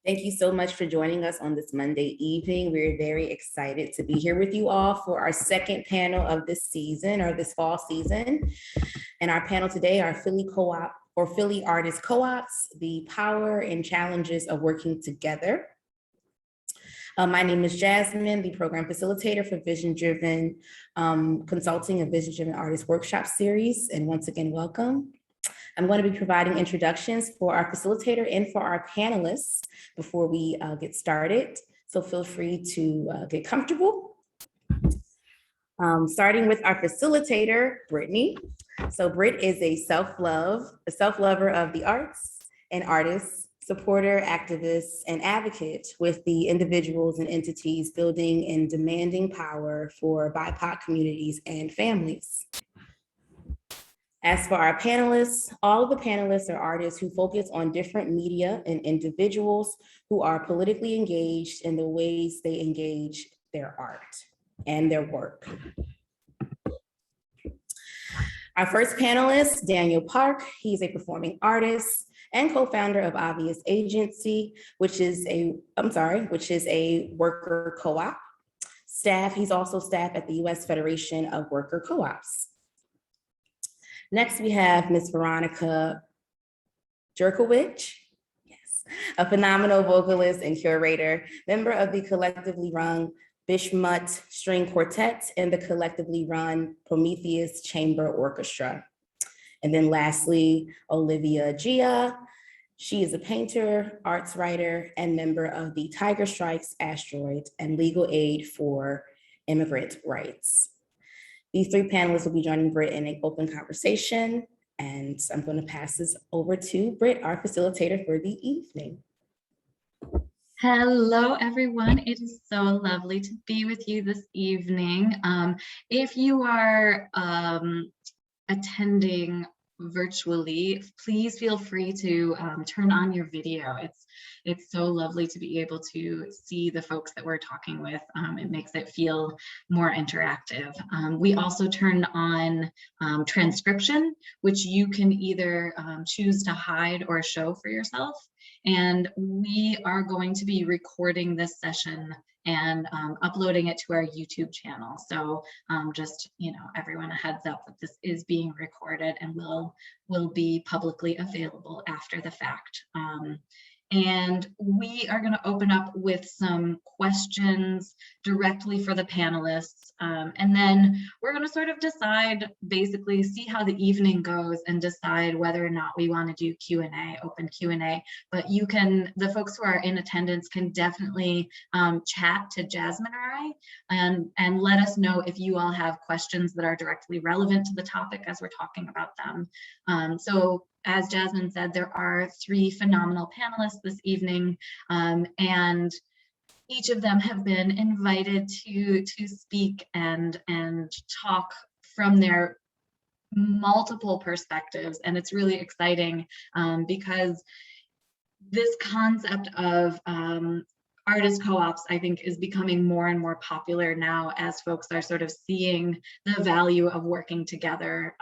Thank you so much for joining us on this Monday evening. We're very excited to be here with you all for our second panel of this season or this fall season. And our panel today are Philly Co-op or Philly Artist Co-ops, the power and challenges of working together. My name is Jasmine, the program facilitator for Vision-Driven Consulting and Vision-Driven Artist Workshop Series. And once again, welcome. I'm going to be providing introductions for our facilitator and for our panelists before we get started. So feel free to get comfortable. Starting with our facilitator, Brittany. So Britt is a self-lover of the arts and artist, supporter, activist, and advocate with the individuals and entities building and demanding power for BIPOC communities and families. As for our panelists, all of the panelists are artists who focus on different media and individuals who are politically engaged in the ways they engage their art and their work. Our first panelist, Daniel Park. He's a performing artist and co-founder of Obvious Agency, which is a worker co-op. He's also staff at the U.S. Federation of Worker Co-ops. Next, we have Ms. Veronica Jurkiewicz, yes, a phenomenal vocalist and curator, member of the collectively run Bismuth String Quartet and the collectively run Prometheus Chamber Orchestra. And then lastly, Olivia Jia. She is a painter, arts writer, and member of the Tiger Strikes Asteroid and legal aid for immigrant rights. These three panelists will be joining Britt in an open conversation, and I'm going to pass this over to Britt, our facilitator for the evening. Hello, everyone. It is so lovely to be with you this evening. If you are attending virtually, please feel free to turn on your video. It's so lovely to be able to see the folks that we're talking with. It makes it feel more interactive. We also turn on transcription, which you can either choose to hide or show for yourself. And we are going to be recording this session and uploading it to our YouTube channel. So just, everyone a heads up that this is being recorded and will be publicly available after the fact. And we are going to open up with some questions directly for the panelists. And then we're going to sort of decide, basically see how the evening goes and decide whether or not we want to do Q&A, open Q&A. But the folks who are in attendance can definitely chat to Jasmine or I and let us know if you all have questions that are directly relevant to the topic as we're talking about them. So as Jasmine said, there are three phenomenal panelists this evening, and each of them have been invited to speak and talk from their multiple perspectives. And it's really exciting because this concept of artist co-ops, I think, is becoming more and more popular now as folks are sort of seeing the value of working together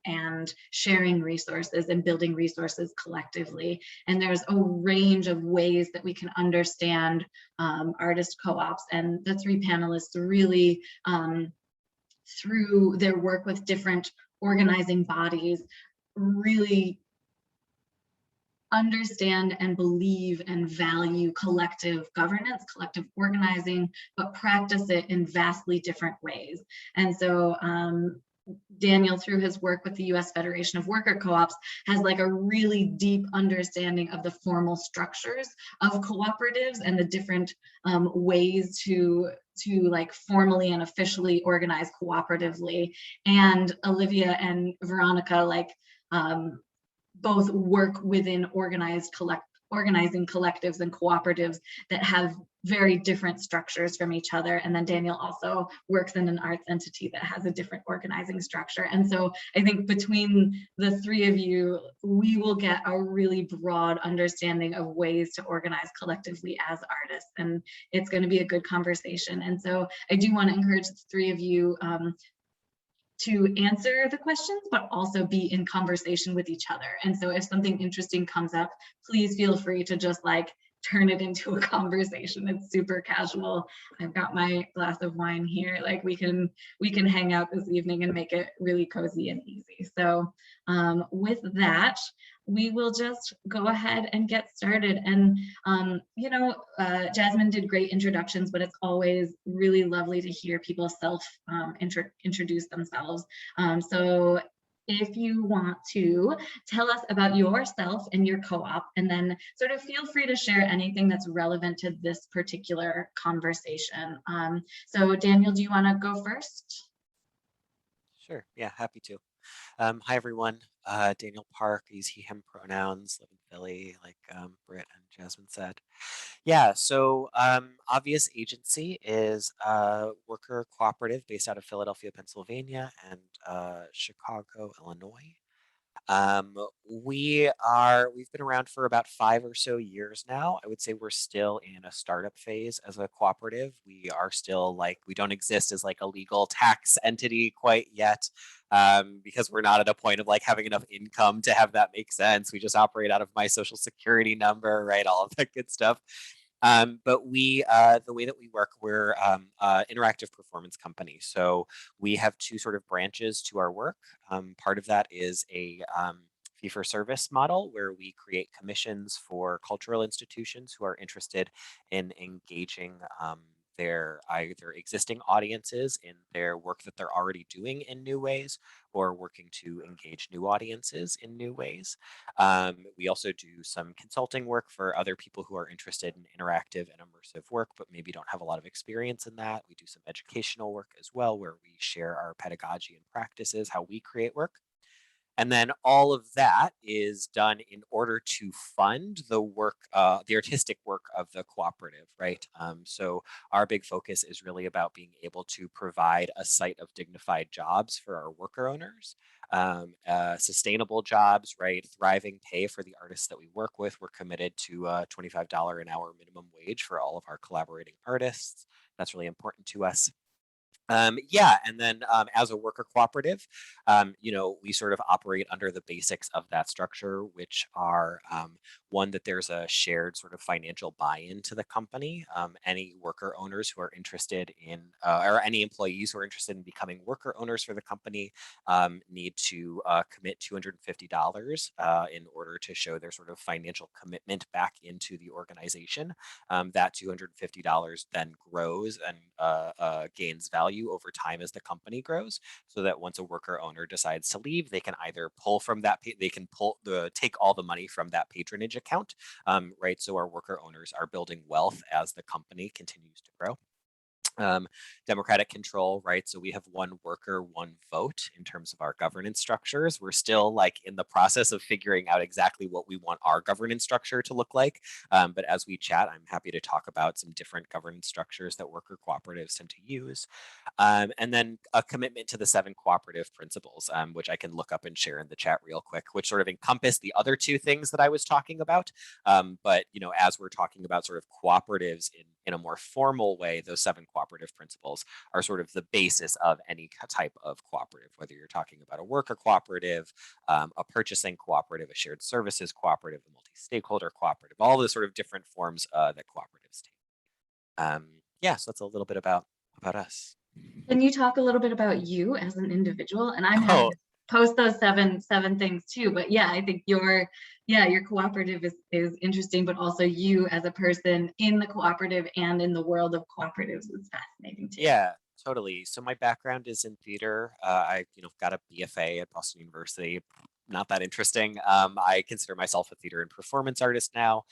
and sharing resources and building resources collectively. And there's a range of ways that we can understand artist co-ops, and the three panelists really, through their work with different organizing bodies, really understand and believe and value collective governance, collective organizing, but practice it in vastly different ways. And so Daniel, through his work with the U.S. Federation of Worker Co-ops, has like a really deep understanding of the formal structures of cooperatives and the different ways to like formally and officially organize cooperatively. And Olivia and Veronica both work within organizing collectives and cooperatives that have very different structures from each other. And then Daniel also works in an arts entity that has a different organizing structure. And so I think between the three of you, we will get a really broad understanding of ways to organize collectively as artists. And it's going to be a good conversation. And so I do want to encourage the three of you to answer the questions, but also be in conversation with each other. And so if something interesting comes up, please feel free to just like turn it into a conversation. It's super casual. I've got my glass of wine here. Like we can hang out this evening and make it really cozy and easy. So with that, we will just go ahead and get started. And Jasmine did great introductions, but it's always really lovely to hear people introduce themselves. So if you want to tell us about yourself and your co-op, and then sort of feel free to share anything that's relevant to this particular conversation. So Daniel, do you want to go first? Sure, yeah, happy to. Hi everyone, Daniel Park, use he, him pronouns, live in Philly, like Britt and Jasmine said. Yeah, so Obvious Agency is a worker cooperative based out of Philadelphia, Pennsylvania and Chicago, Illinois. We've been around for about 5 or so years now. I would say we're still in a startup phase as a cooperative. We are still we don't exist as like a legal tax entity quite yet, because we're not at a point of like having enough income to have that make sense. We just operate out of my social security number, right? All of that good stuff. But the way that we work, we're interactive performance company. So we have two sort of branches to our work. Part of that is a fee-for-service model where we create commissions for cultural institutions who are interested in engaging their either existing audiences in their work that they're already doing in new ways, or working to engage new audiences in new ways. We also do some consulting work for other people who are interested in interactive and immersive work, but maybe don't have a lot of experience in that. We do some educational work as well, where we share our pedagogy and practices, how we create work. And then all of that is done in order to fund the work, the artistic work of the cooperative, right? So our big focus is really about being able to provide a site of dignified jobs for our worker owners, sustainable jobs, right? Thriving pay for the artists that we work with. We're committed to a $25 an hour minimum wage for all of our collaborating artists. That's really important to us. Yeah, and then as a worker cooperative, we sort of operate under the basics of that structure, which are one, that there's a shared sort of financial buy-in to the company. Any worker owners who are interested in, or any employees who are interested in becoming worker owners for the company need to commit $250 in order to show their sort of financial commitment back into the organization. That $250 then grows and gains value over time as the company grows, so that once a worker owner decides to leave, they can either pull from that, take all the money from that patronage account, right? So our worker owners are building wealth as the company continues to grow. Democratic control, right? So we have one worker, one vote in terms of our governance structures. We're still like in the process of figuring out exactly what we want our governance structure to look like. But as we chat, I'm happy to talk about some different governance structures that worker cooperatives tend to use. And then a commitment to the 7 cooperative principles, which I can look up and share in the chat real quick, which sort of encompass the other 2 things that I was talking about. But as we're talking about sort of cooperatives in a more formal way, those 7 cooperative principles are sort of the basis of any type of cooperative, whether you're talking about a worker cooperative, a purchasing cooperative, a shared services cooperative, a multi-stakeholder cooperative, all the sort of different forms that cooperatives take. Yeah, so that's a little bit about us. Can you talk a little bit about you as an individual? And I'm happy to post those seven things too. But yeah, I think your cooperative is interesting, but also you as a person in the cooperative and in the world of cooperatives is fascinating too. Yeah, totally. So my background is in theater. I got a BFA at Boston University. Not that interesting. I consider myself a theater and performance artist now.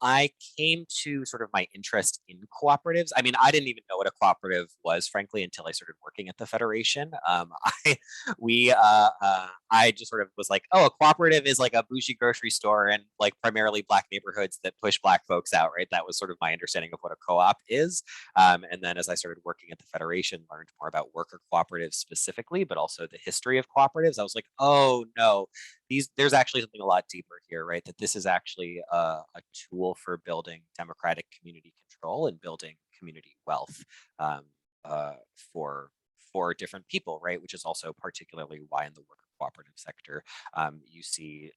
I came to sort of my interest in cooperatives. I mean, I didn't even know what a cooperative was, frankly, until I started working at the Federation. I just sort of was like, oh, a cooperative is like a bougie grocery store and like primarily Black neighborhoods that push Black folks out, right? That was sort of my understanding of what a co-op is. And then as I started working at the Federation, learned more about worker cooperatives specifically, but also the history of cooperatives. I was like, oh no, there's actually something a lot deeper here, right? That this is actually a tool for building democratic community control and building community wealth for different people, right? Which is also particularly why in the worker cooperative sector, you see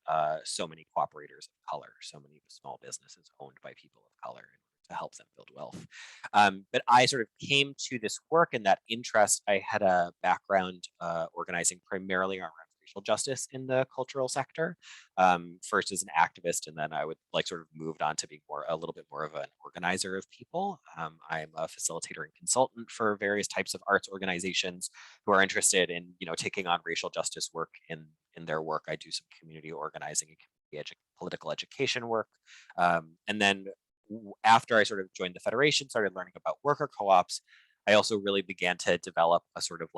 so many cooperators of color, so many small businesses owned by people of color to help them build wealth. But I sort of came to this work and that interest. I had a background organizing primarily around racial justice in the cultural sector, first as an activist, and then I would sort of moved on to being a little bit more of an organizer of people. I'm a facilitator and consultant for various types of arts organizations who are interested in, taking on racial justice work in their work. I do some community organizing and political education work. And then after I sort of joined the Federation, started learning about worker co-ops, I also really began to develop a sort of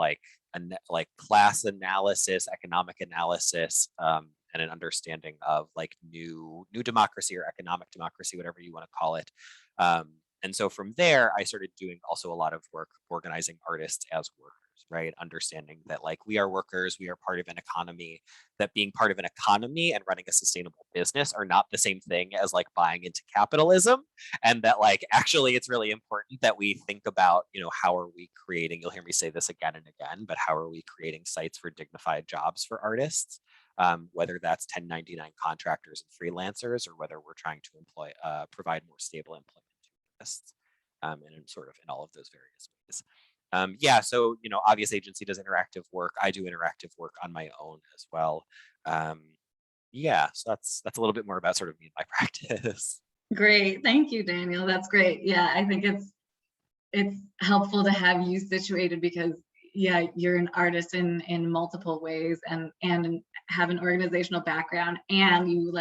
class analysis, economic analysis, and an understanding of new democracy or economic democracy, whatever you want to call it. And so from there, I started doing also a lot of work organizing artists as workers, right? Understanding that we are workers, we are part of an economy, that being part of an economy and running a sustainable business are not the same thing as buying into capitalism. And that actually it's really important that we think about, how are we creating, you'll hear me say this again and again, but how are we creating sites for dignified jobs for artists? Whether that's 1099 contractors and freelancers, or whether we're trying to provide more stable employment to artists, and in all of those various ways. Yeah, so obvious agency does interactive work. I do interactive work on my own as well. Yeah, so that's a little bit more about sort of me and my practice. Great, thank you, Daniel. That's great. Yeah, I think it's helpful to have you situated because you're an artist in multiple ways and have an organizational background, and you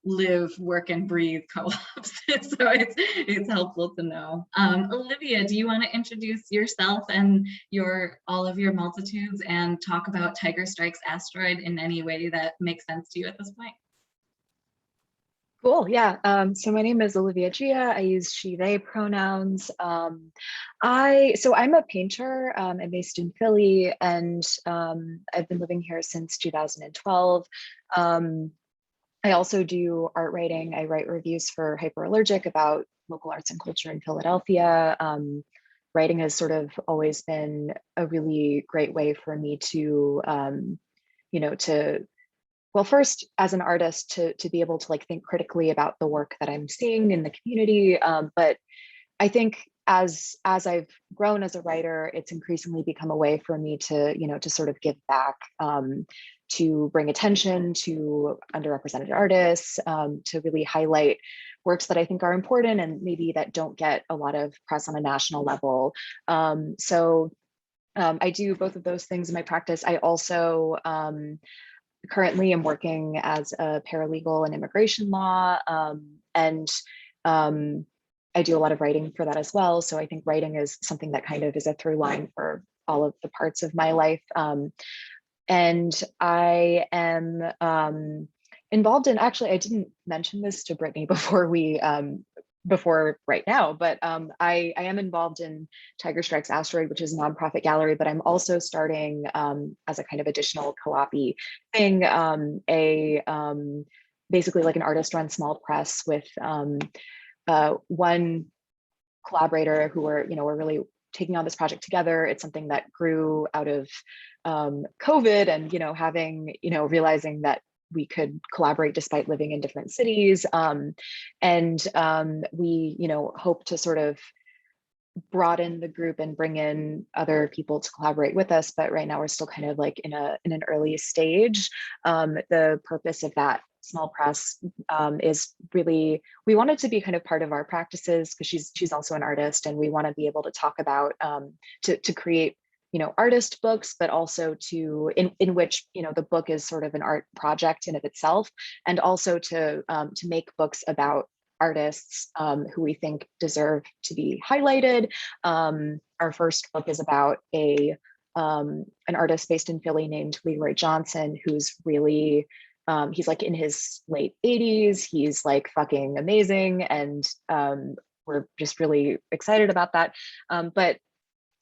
live, work, and breathe co-ops. So it's helpful to know. Olivia, do you want to introduce yourself and all of your multitudes and talk about Tiger Strikes Asteroid in any way that makes sense to you at this point? Cool, yeah. So my name is Olivia Jia. I use she, they pronouns. I'm a painter. I'm based in Philly, and I've been living here since 2012. I also do art writing. I write reviews for Hyperallergic about local arts and culture in Philadelphia. Writing has sort of always been a really great way for me to, first as an artist to be able to think critically about the work that I'm seeing in the community. But I think as I've grown as a writer, it's increasingly become a way for me to, to sort of give back, to bring attention to underrepresented artists, to really highlight works that I think are important and maybe that don't get a lot of press on a national level. I do both of those things in my practice. I also currently am working as a paralegal in immigration law, and I do a lot of writing for that as well. So I think writing is something that kind of is a through line for all of the parts of my life. And I am involved in, actually, I didn't mention this to Brittany before right now, but I am involved in Tiger Strikes Asteroid, which is a nonprofit gallery, but I'm also starting as a kind of additional co-op-y thing, basically an artist-run small press with one collaborator who we're really taking on this project together. It's something that grew out of COVID and, having, realizing that we could collaborate despite living in different cities. We, hope to sort of broaden the group and bring in other people to collaborate with us. But right now we're still kind of in an early stage. The purpose of that small press is really, we want it to be kind of part of our practices because she's also an artist, and we want to be able to talk about to create artist books, but also in which the book is sort of an art project in of itself, and also to make books about artists who we think deserve to be highlighted. Our first book is about an artist based in Philly named Leroy Johnson, who's really he's in his late 80s. He's fucking amazing, and we're just really excited about that.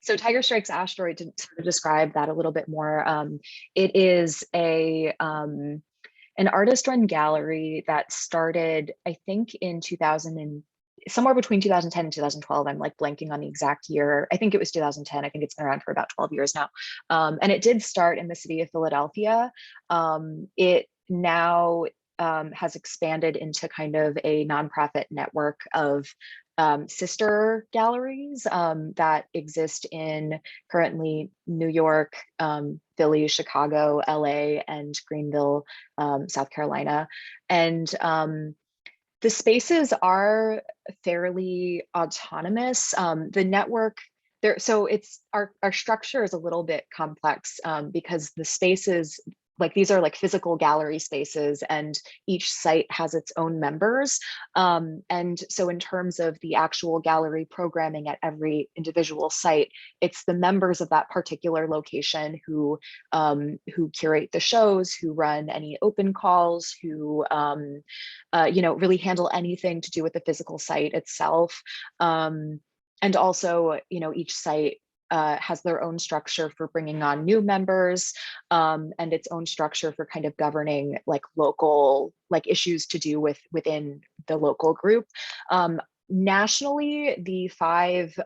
So Tiger Strikes Asteroid, to sort of describe that a little bit more, it is an artist-run gallery that started, I think, in somewhere between 2010 and 2012. I'm like blanking on the exact year. I think it was 2010. I think it's been around for about 12 years now. And it did start in the city of Philadelphia. It now has expanded into kind of a nonprofit network of sister galleries that exist in currently New York, Philly, Chicago, LA, and Greenville, South Carolina. And the spaces are fairly autonomous. The network there, so it's our structure is a little bit complex because the spaces, like these are like physical gallery spaces, and each site has its own members. And so in terms of the actual gallery programming at every individual site, it's the members of that particular location who curate the shows, who run any open calls, who really handle anything to do with the physical site itself. And also, each site has their own structure for bringing on new members, and its own structure for kind of governing like local issues to do within the local group. Nationally, the 5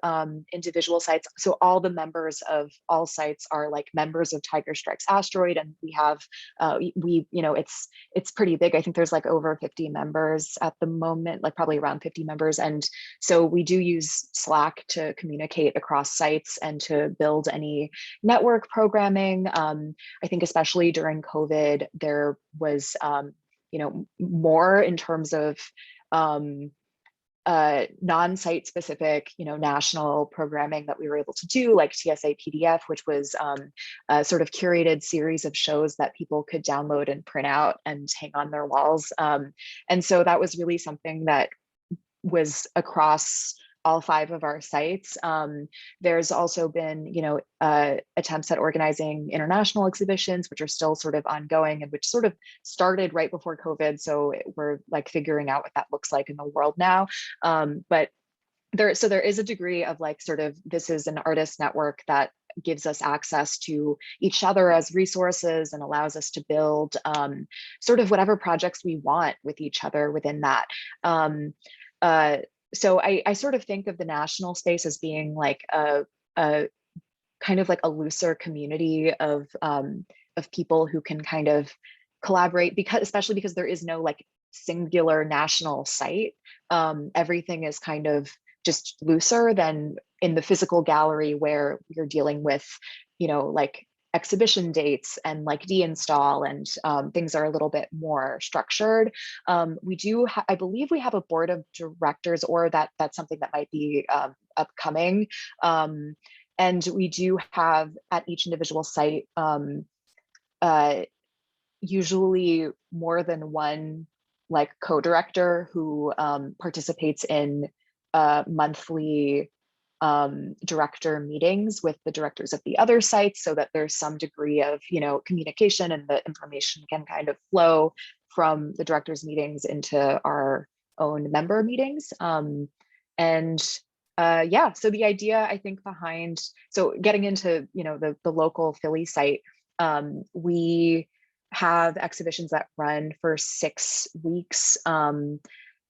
individual sites, so all the members of all sites are like members of Tiger Strikes Asteroid, and we have it's pretty big. I think there's like over 50 members at the moment, like probably around 50 members. And so we do use Slack to communicate across sites and to build any network programming. I think especially during COVID, there was more in terms of non-site specific, national programming that we were able to do, like TSA PDF, which was a sort of curated series of shows that people could download and print out and hang on their walls. And so that was really something that was across all 5 of our sites. There's also been, attempts at organizing international exhibitions, which are still sort of ongoing and which sort of started right before COVID. So we're like figuring out what that looks like in the world now. But there is a degree of like sort of, this is an artist network that gives us access to each other as resources and allows us to build sort of whatever projects we want with each other within that. So I sort of think of the national space as being like a kind of like a looser community of people who can kind of collaborate, especially because there is no like singular national site. Everything is kind of just looser than in the physical gallery, where you're dealing with, like exhibition dates and like deinstall, and things are a little bit more structured. We do, I believe we have a board of directors, or that's something that might be upcoming. And we do have at each individual site, usually more than one like co-director who participates in monthly director meetings with the directors of the other sites, so that there's some degree of communication, and the information can kind of flow from the directors meetings into our own member meetings. Yeah, so the idea I think behind, so getting into the local Philly site, we have exhibitions that run for 6 weeks,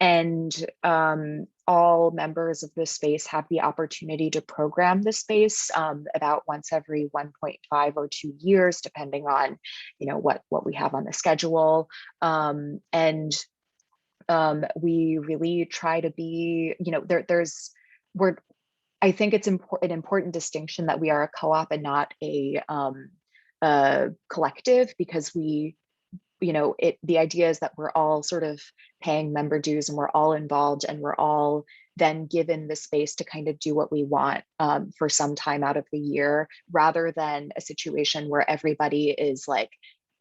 and all members of this space have the opportunity to program the space about once every 1.5 or 2 years, depending on what we have on the schedule. We really try to be, I think it's an important distinction that we are a co-op and not a collective, because the idea is that we're all sort of paying member dues, and we're all involved, and we're all then given the space to kind of do what we want for some time out of the year, rather than a situation where everybody is like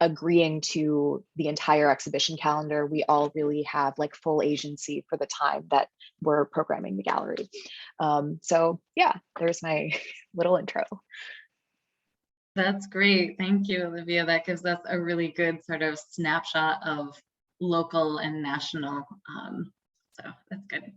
agreeing to the entire exhibition calendar. We all really have like full agency for the time that we're programming the gallery. So yeah, there's my little intro. That's great. Thank you, Olivia. That gives us a really good sort of snapshot of local and national. So that's good.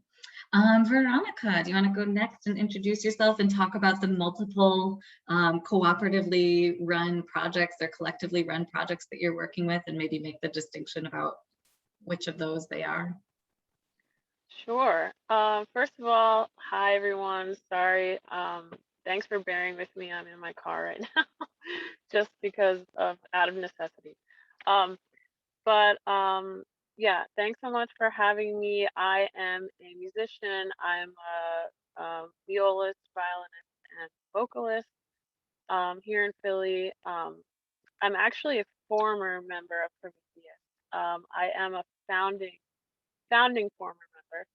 Veronica, do you want to go next and introduce yourself and talk about the multiple cooperatively run projects or collectively run projects that you're working with, and maybe make the distinction about which of those they are? Sure. First of all, hi everyone. Sorry. Thanks for bearing with me. I'm in my car right now, just because of out of necessity. But yeah, thanks so much for having me. I am a musician. I'm a violist, violinist, and vocalist here in Philly. I'm actually a former member of Prometheus. I am a founding former member.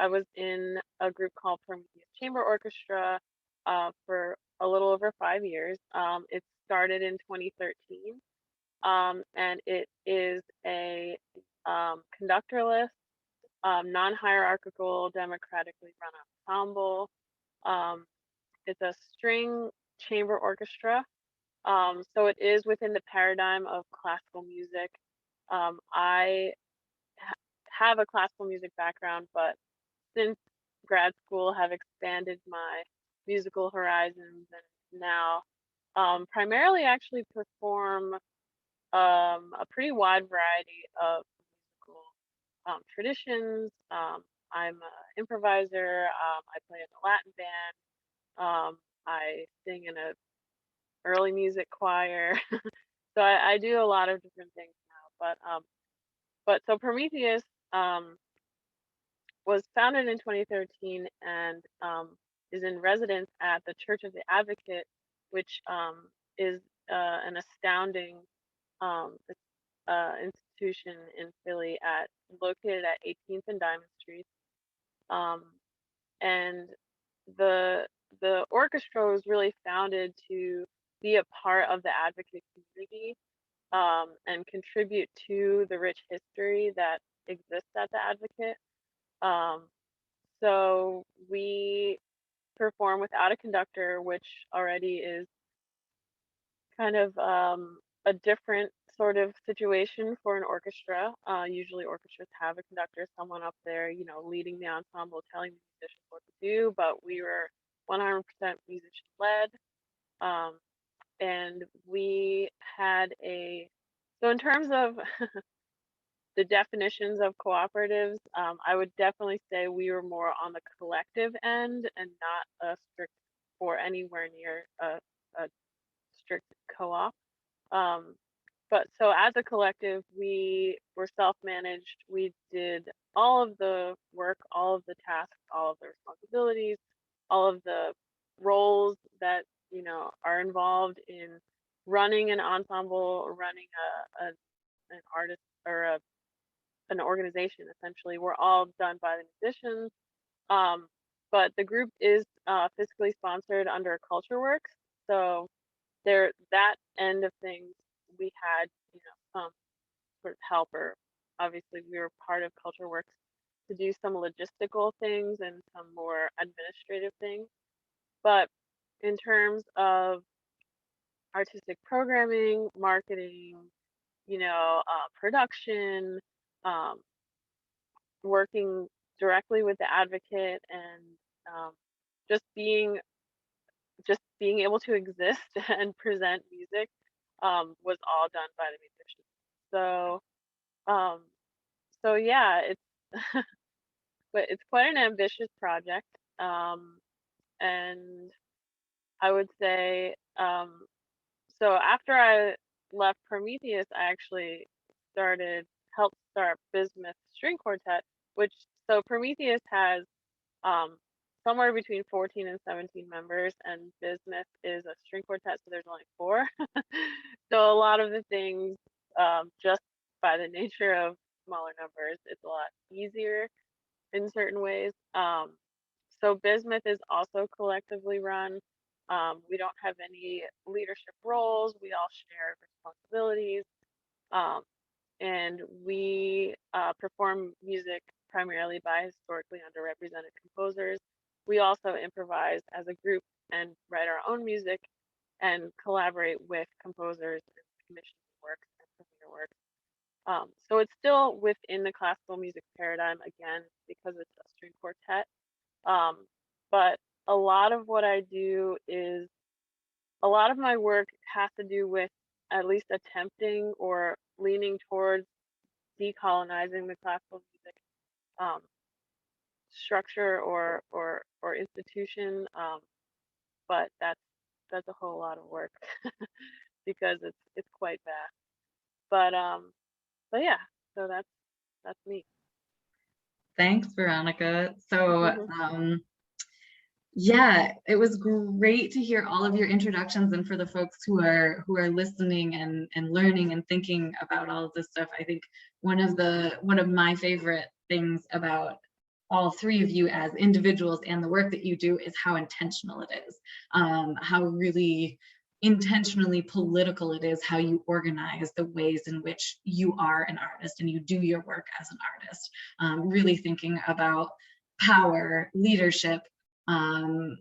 I was in a group called Prometheus Chamber Orchestra for a little over 5 years. It started in 2013, and it is a conductorless, non-hierarchical, democratically run ensemble. Um, it's a string chamber orchestra, so it is within the paradigm of classical music. I have a classical music background, but since grad school have expanded my musical horizons, and now primarily actually perform a pretty wide variety of musical traditions. I'm an improviser. I play in a Latin band. I sing in a early music choir. So I do a lot of different things now. But so Prometheus was founded in 2013 and is in residence at the Church of the Advocate, which is an astounding institution in Philly, located at 18th and Diamond Street. And the orchestra was really founded to be a part of the advocate community and contribute to the rich history that exists at the Advocate. So we perform without a conductor, which already is kind of a different sort of situation for an orchestra. Usually orchestras have a conductor, someone up there, leading the ensemble, telling the musicians what to do, but we were 100% musician led. And we had so in terms of the definitions of cooperatives, I would definitely say we were more on the collective end and not a strict or anywhere near a strict co-op. But so as a collective, we were self-managed. We did all of the work, all of the tasks, all of the responsibilities, all of the roles that are involved in running an ensemble, running an artist or an organization. Essentially, we're all done by the musicians. But the group is fiscally sponsored under CultureWorks, so that end of things we had some sort of help, or obviously we were part of CultureWorks to do some logistical things and some more administrative things. But in terms of artistic programming, marketing, production, um, working directly with the advocate, and um, just being able to exist and present music was all done by the musicians. Um, so yeah, but it's quite an ambitious project, and I would say so after I left Prometheus, I actually helped start Bismuth String Quartet, which so Prometheus has somewhere between 14 and 17 members, and Bismuth is a string quartet, so there's only 4. So a lot of the things, just by the nature of smaller numbers, it's a lot easier in certain ways. So Bismuth is also collectively run. We don't have any leadership roles. We all share responsibilities. And we perform music primarily by historically underrepresented composers. We also improvise as a group and write our own music and collaborate with composers and commission works and premiere works. So it's still within the classical music paradigm, again, because it's a string quartet. But a lot of what I do is, a lot of my work has to do with at least attempting or leaning towards decolonizing the classical music structure or institution, but that's a whole lot of work because it's quite vast. But yeah, so that's me. Thanks, Veronica. So yeah, it was great to hear all of your introductions, and for the folks who are listening and learning and thinking about all of this stuff, I think one of my favorite things about all three of you as individuals and the work that you do is how intentional it is, how really intentionally political it is, how you organize the ways in which you are an artist and you do your work as an artist, really thinking about power, leadership, the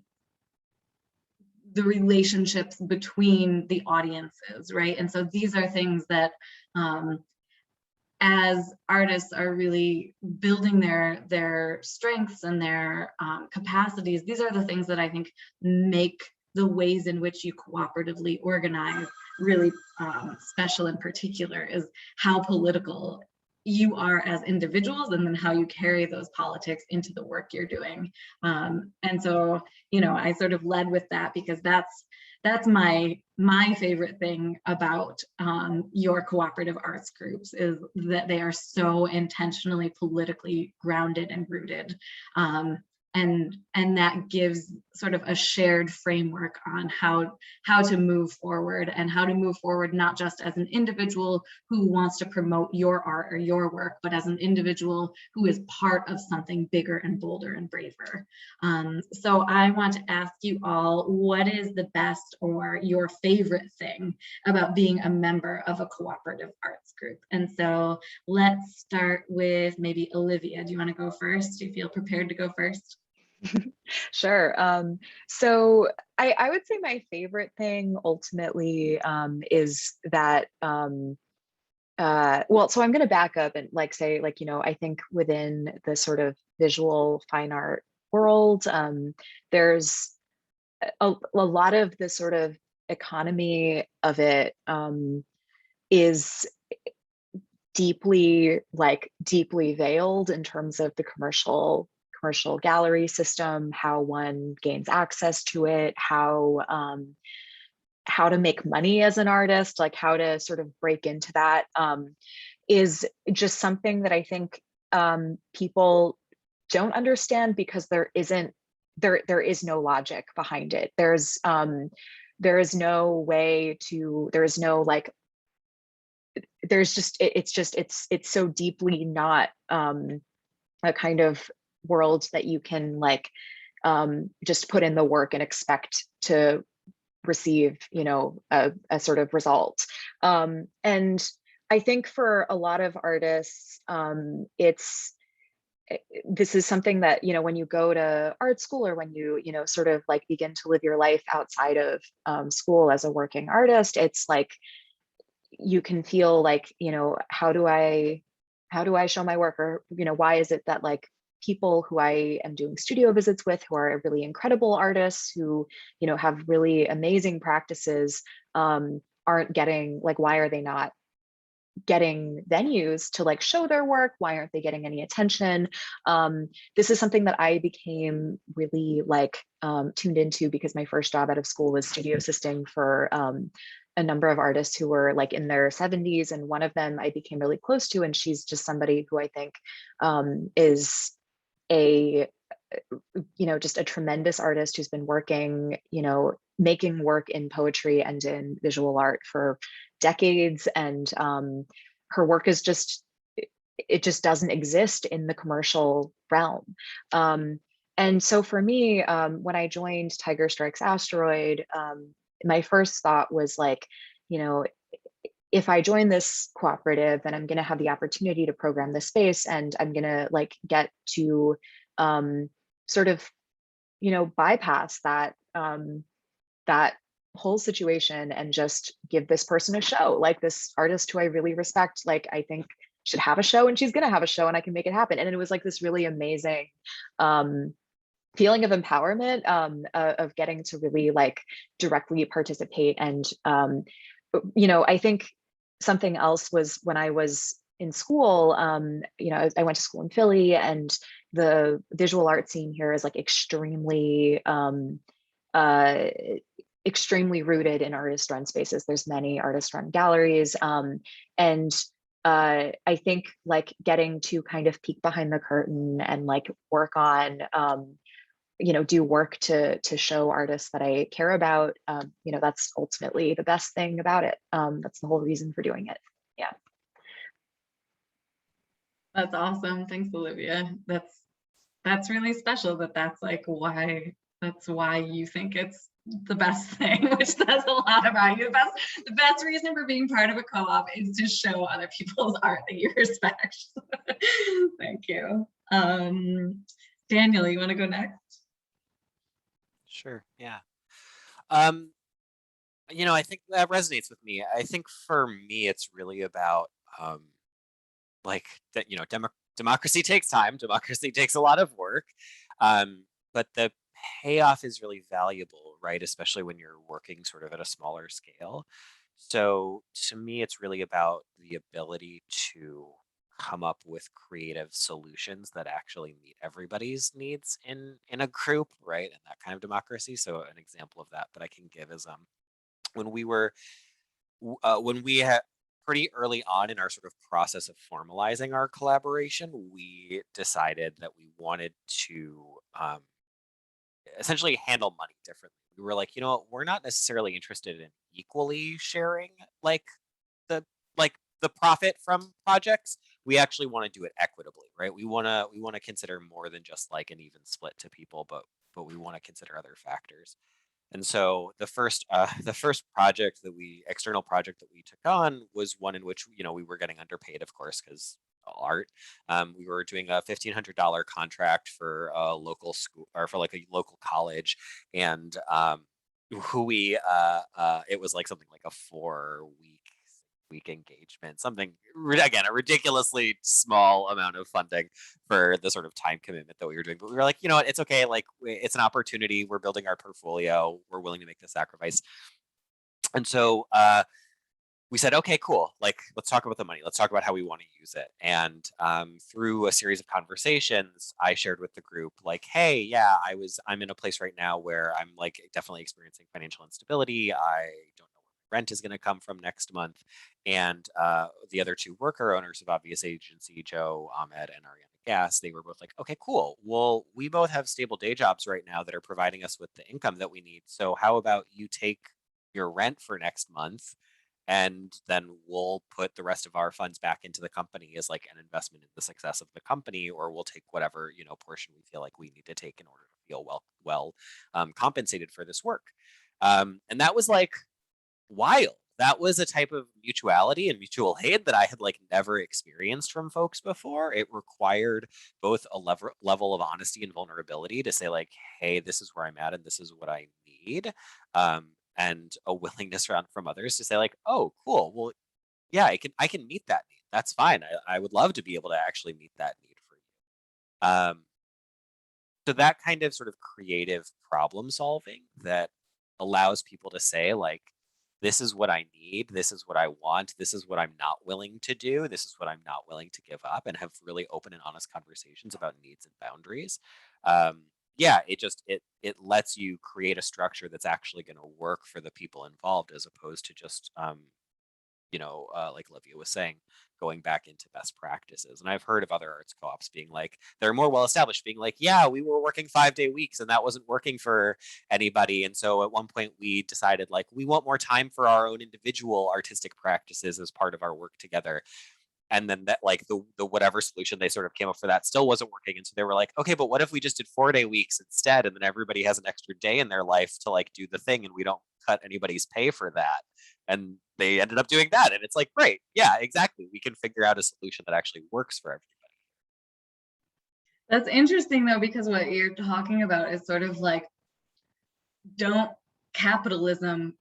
relationships between the audiences, right? And so these are things that as artists are really building their strengths and their capacities, these are the things that I think make the ways in which you cooperatively organize really special. In particular is how political you are as individuals, and then how you carry those politics into the work you're doing. And so, you know, I sort of led with that because that's my favorite thing about your cooperative arts groups, is that they are so intentionally politically grounded and rooted. And that gives sort of a shared framework on how to move forward, and how to move forward not just as an individual who wants to promote your art or your work, but as an individual who is part of something bigger and bolder and braver. So I want to ask you all, what is the best or your favorite thing about being a member of a cooperative arts group? And so let's start with maybe Olivia. Do you want to go first? Do you feel prepared to go first? Sure. So I would say my favorite thing ultimately is that, well, so I'm going to back up and say, you know, I think within the sort of visual fine art world, there's a lot of the sort of economy of it is deeply veiled in terms of the commercial gallery system, how one gains access to it, how to make money as an artist, like how to sort of break into that, is just something that I think people don't understand, because there is no logic behind it. There is no way to, it's so deeply not a kind of world that you can just put in the work and expect to receive, you know, a sort of result. And I think for a lot of artists, this is something that, you know, when you go to art school, or when you know, sort of begin to live your life outside of school as a working artist, it's like you can feel like, you know, how do I show my work? Or, you know, why is it that people who I am doing studio visits with, who are really incredible artists, who, you know, have really amazing practices, aren't getting, why are they not getting venues to show their work? Why aren't they getting any attention? This is something that I became really tuned into, because my first job out of school was studio assisting for a number of artists who were in their 70s, and one of them I became really close to, and she's just somebody who I think is just a tremendous artist who's been working, you know, making work in poetry and in visual art for decades. And her work is it just doesn't exist in the commercial realm. And so for me, when I joined Tiger Strikes Asteroid, my first thought was you know, if I join this cooperative, then I'm going to have the opportunity to program this space, and I'm going to get to sort of, you know, bypass that that whole situation and just give this person a show. This artist who I really respect, I think should have a show, and she's going to have a show, and I can make it happen. And it was this really amazing feeling of empowerment, of getting to really directly participate. And you know, I think something else was when I was in school, you know, I went to school in Philly, and the visual art scene here is like extremely rooted in artist-run spaces. There's many artist-run galleries, and I think like getting to kind of peek behind the curtain and like work on, you know, do work to show artists that I care about, you know, that's ultimately the best thing about it. That's the whole reason for doing it. Yeah. That's awesome. Thanks, Olivia. That's really special that's like that's why you think it's the best thing, which says a lot about you. The best reason for being part of a co-op is to show other people's art that you respect. Thank you. Daniel, you want to go next? Sure, yeah. You know, I think that resonates with me. I think for me, it's really about like that, you know, democracy takes time, democracy takes a lot of work, but the payoff is really valuable, right? Especially when you're working sort of at a smaller scale. So to me, it's really about the ability to come up with creative solutions that actually meet everybody's needs in a group, right? And that kind of democracy. So an example of that I can give is when we had pretty early on in our sort of process of formalizing our collaboration, we decided that we wanted to essentially handle money differently. We were like, you know what, we're not necessarily interested in equally sharing like the profit from projects. We actually want to do it equitably, right? We want to consider more than just like an even split to people, but we want to consider other factors. And so the first external project that we took on was one in which, you know, we were getting underpaid, of course, because art. We were doing a $1,500 contract for a local school, or for like a local college, and it was like something like a 4-week engagement, something, again, a ridiculously small amount of funding for the sort of time commitment that we were doing. But we were like, you know what, it's okay. Like, it's an opportunity. We're building our portfolio. We're willing to make the sacrifice. And so we said, okay, cool. Like, let's talk about the money. Let's talk about how we want to use it. And through a series of conversations, I shared with the group, like, hey, yeah, I'm in a place right now where I'm like definitely experiencing financial instability. I don't know where rent is going to come from next month. And the other two worker owners of Obvious Agency, Joe, Ahmed, and Ariana Gass, they were both like, okay, cool. Well, we both have stable day jobs right now that are providing us with the income that we need. So how about you take your rent for next month, and then we'll put the rest of our funds back into the company as like an investment in the success of the company, or we'll take whatever, you know, portion we feel like we need to take in order to feel well compensated for this work. And that was like wild. That was a type of mutuality and mutual aid that I had like never experienced from folks before. It required both a level of honesty and vulnerability to say like, hey, this is where I'm at and this is what I need. And a willingness from others to say like, oh, cool. Well, yeah, I can meet that need. That's fine. I would love to be able to actually meet that need for you. So that kind of sort of creative problem solving that allows people to say like, this is what I need. This is what I want. This is what I'm not willing to do. This is what I'm not willing to give up, and have really open and honest conversations about needs and boundaries. Yeah, it lets you create a structure that's actually going to work for the people involved, as opposed to just you know, like Olivia was saying, going back into best practices. And I've heard of other arts co-ops being like, they're more well established, being like, yeah, we were working 5-day weeks and that wasn't working for anybody. And so at one point we decided like, we want more time for our own individual artistic practices as part of our work together. And then that like the whatever solution they sort of came up for that still wasn't working. And so they were like, okay, but what if we just did 4-day weeks instead? And then everybody has an extra day in their life to like do the thing, and we don't cut anybody's pay for that. And they ended up doing that. And it's like, great. Yeah, exactly. We can figure out a solution that actually works for everybody. That's interesting though, because what you're talking about is sort of like, don't capitalism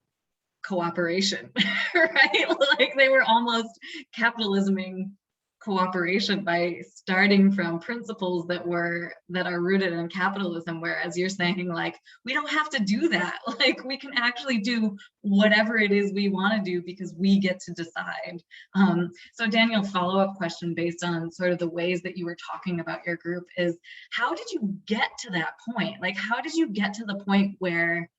cooperation, right? Like they were almost capitalisming cooperation by starting from principles that are rooted in capitalism, whereas you're saying like, we don't have to do that. Like, we can actually do whatever it is we want to do because we get to decide. So Daniel, follow-up question based on sort of the ways that you were talking about your group is, how did you get to that point? Like, how did you get to the point where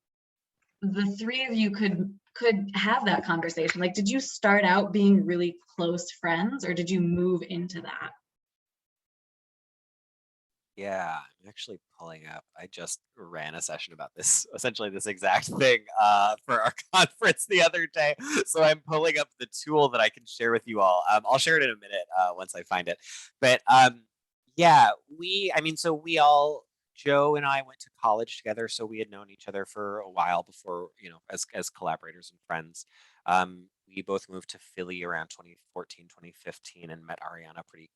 the three of you could have that conversation? Like, did you start out being really close friends, or did you move into that? Yeah, I'm actually pulling up. I just ran a session about this, essentially this exact thing for our conference the other day. So I'm pulling up the tool that I can share with you all. I'll share it in a minute once I find it. But yeah, so we all, Joe and I went to college together, so we had known each other for a while before, as collaborators and friends. We both moved to Philly around 2014, 2015, and met Ariana pretty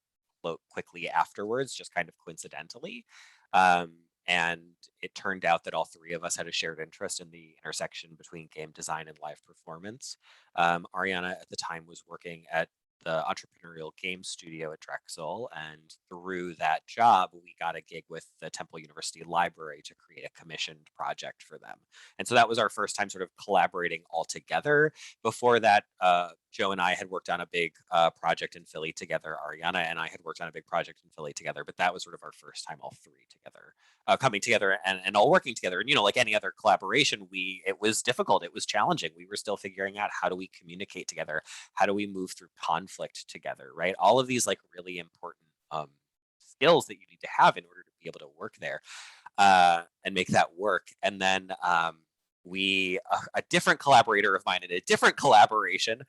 quickly afterwards, just kind of coincidentally. And it turned out that all three of us had a shared interest in the intersection between game design and live performance. Ariana at the time was working at the entrepreneurial game studio at Drexel, and through that job we got a gig with the Temple University Library to create a commissioned project for them. And so that was our first time sort of collaborating all together. Before that, Joe and I had worked on a big project in Philly together. Ariana and I had worked on a big project in Philly together, but that was sort of our first time all three together, coming together and all working together. And like any other collaboration, it was difficult, it was challenging. We were still figuring out, how do we communicate together, how do we move through conflict together, right? All of these like really important skills that you need to have in order to be able to work there and make that work. And then a different collaborator of mine in a different collaboration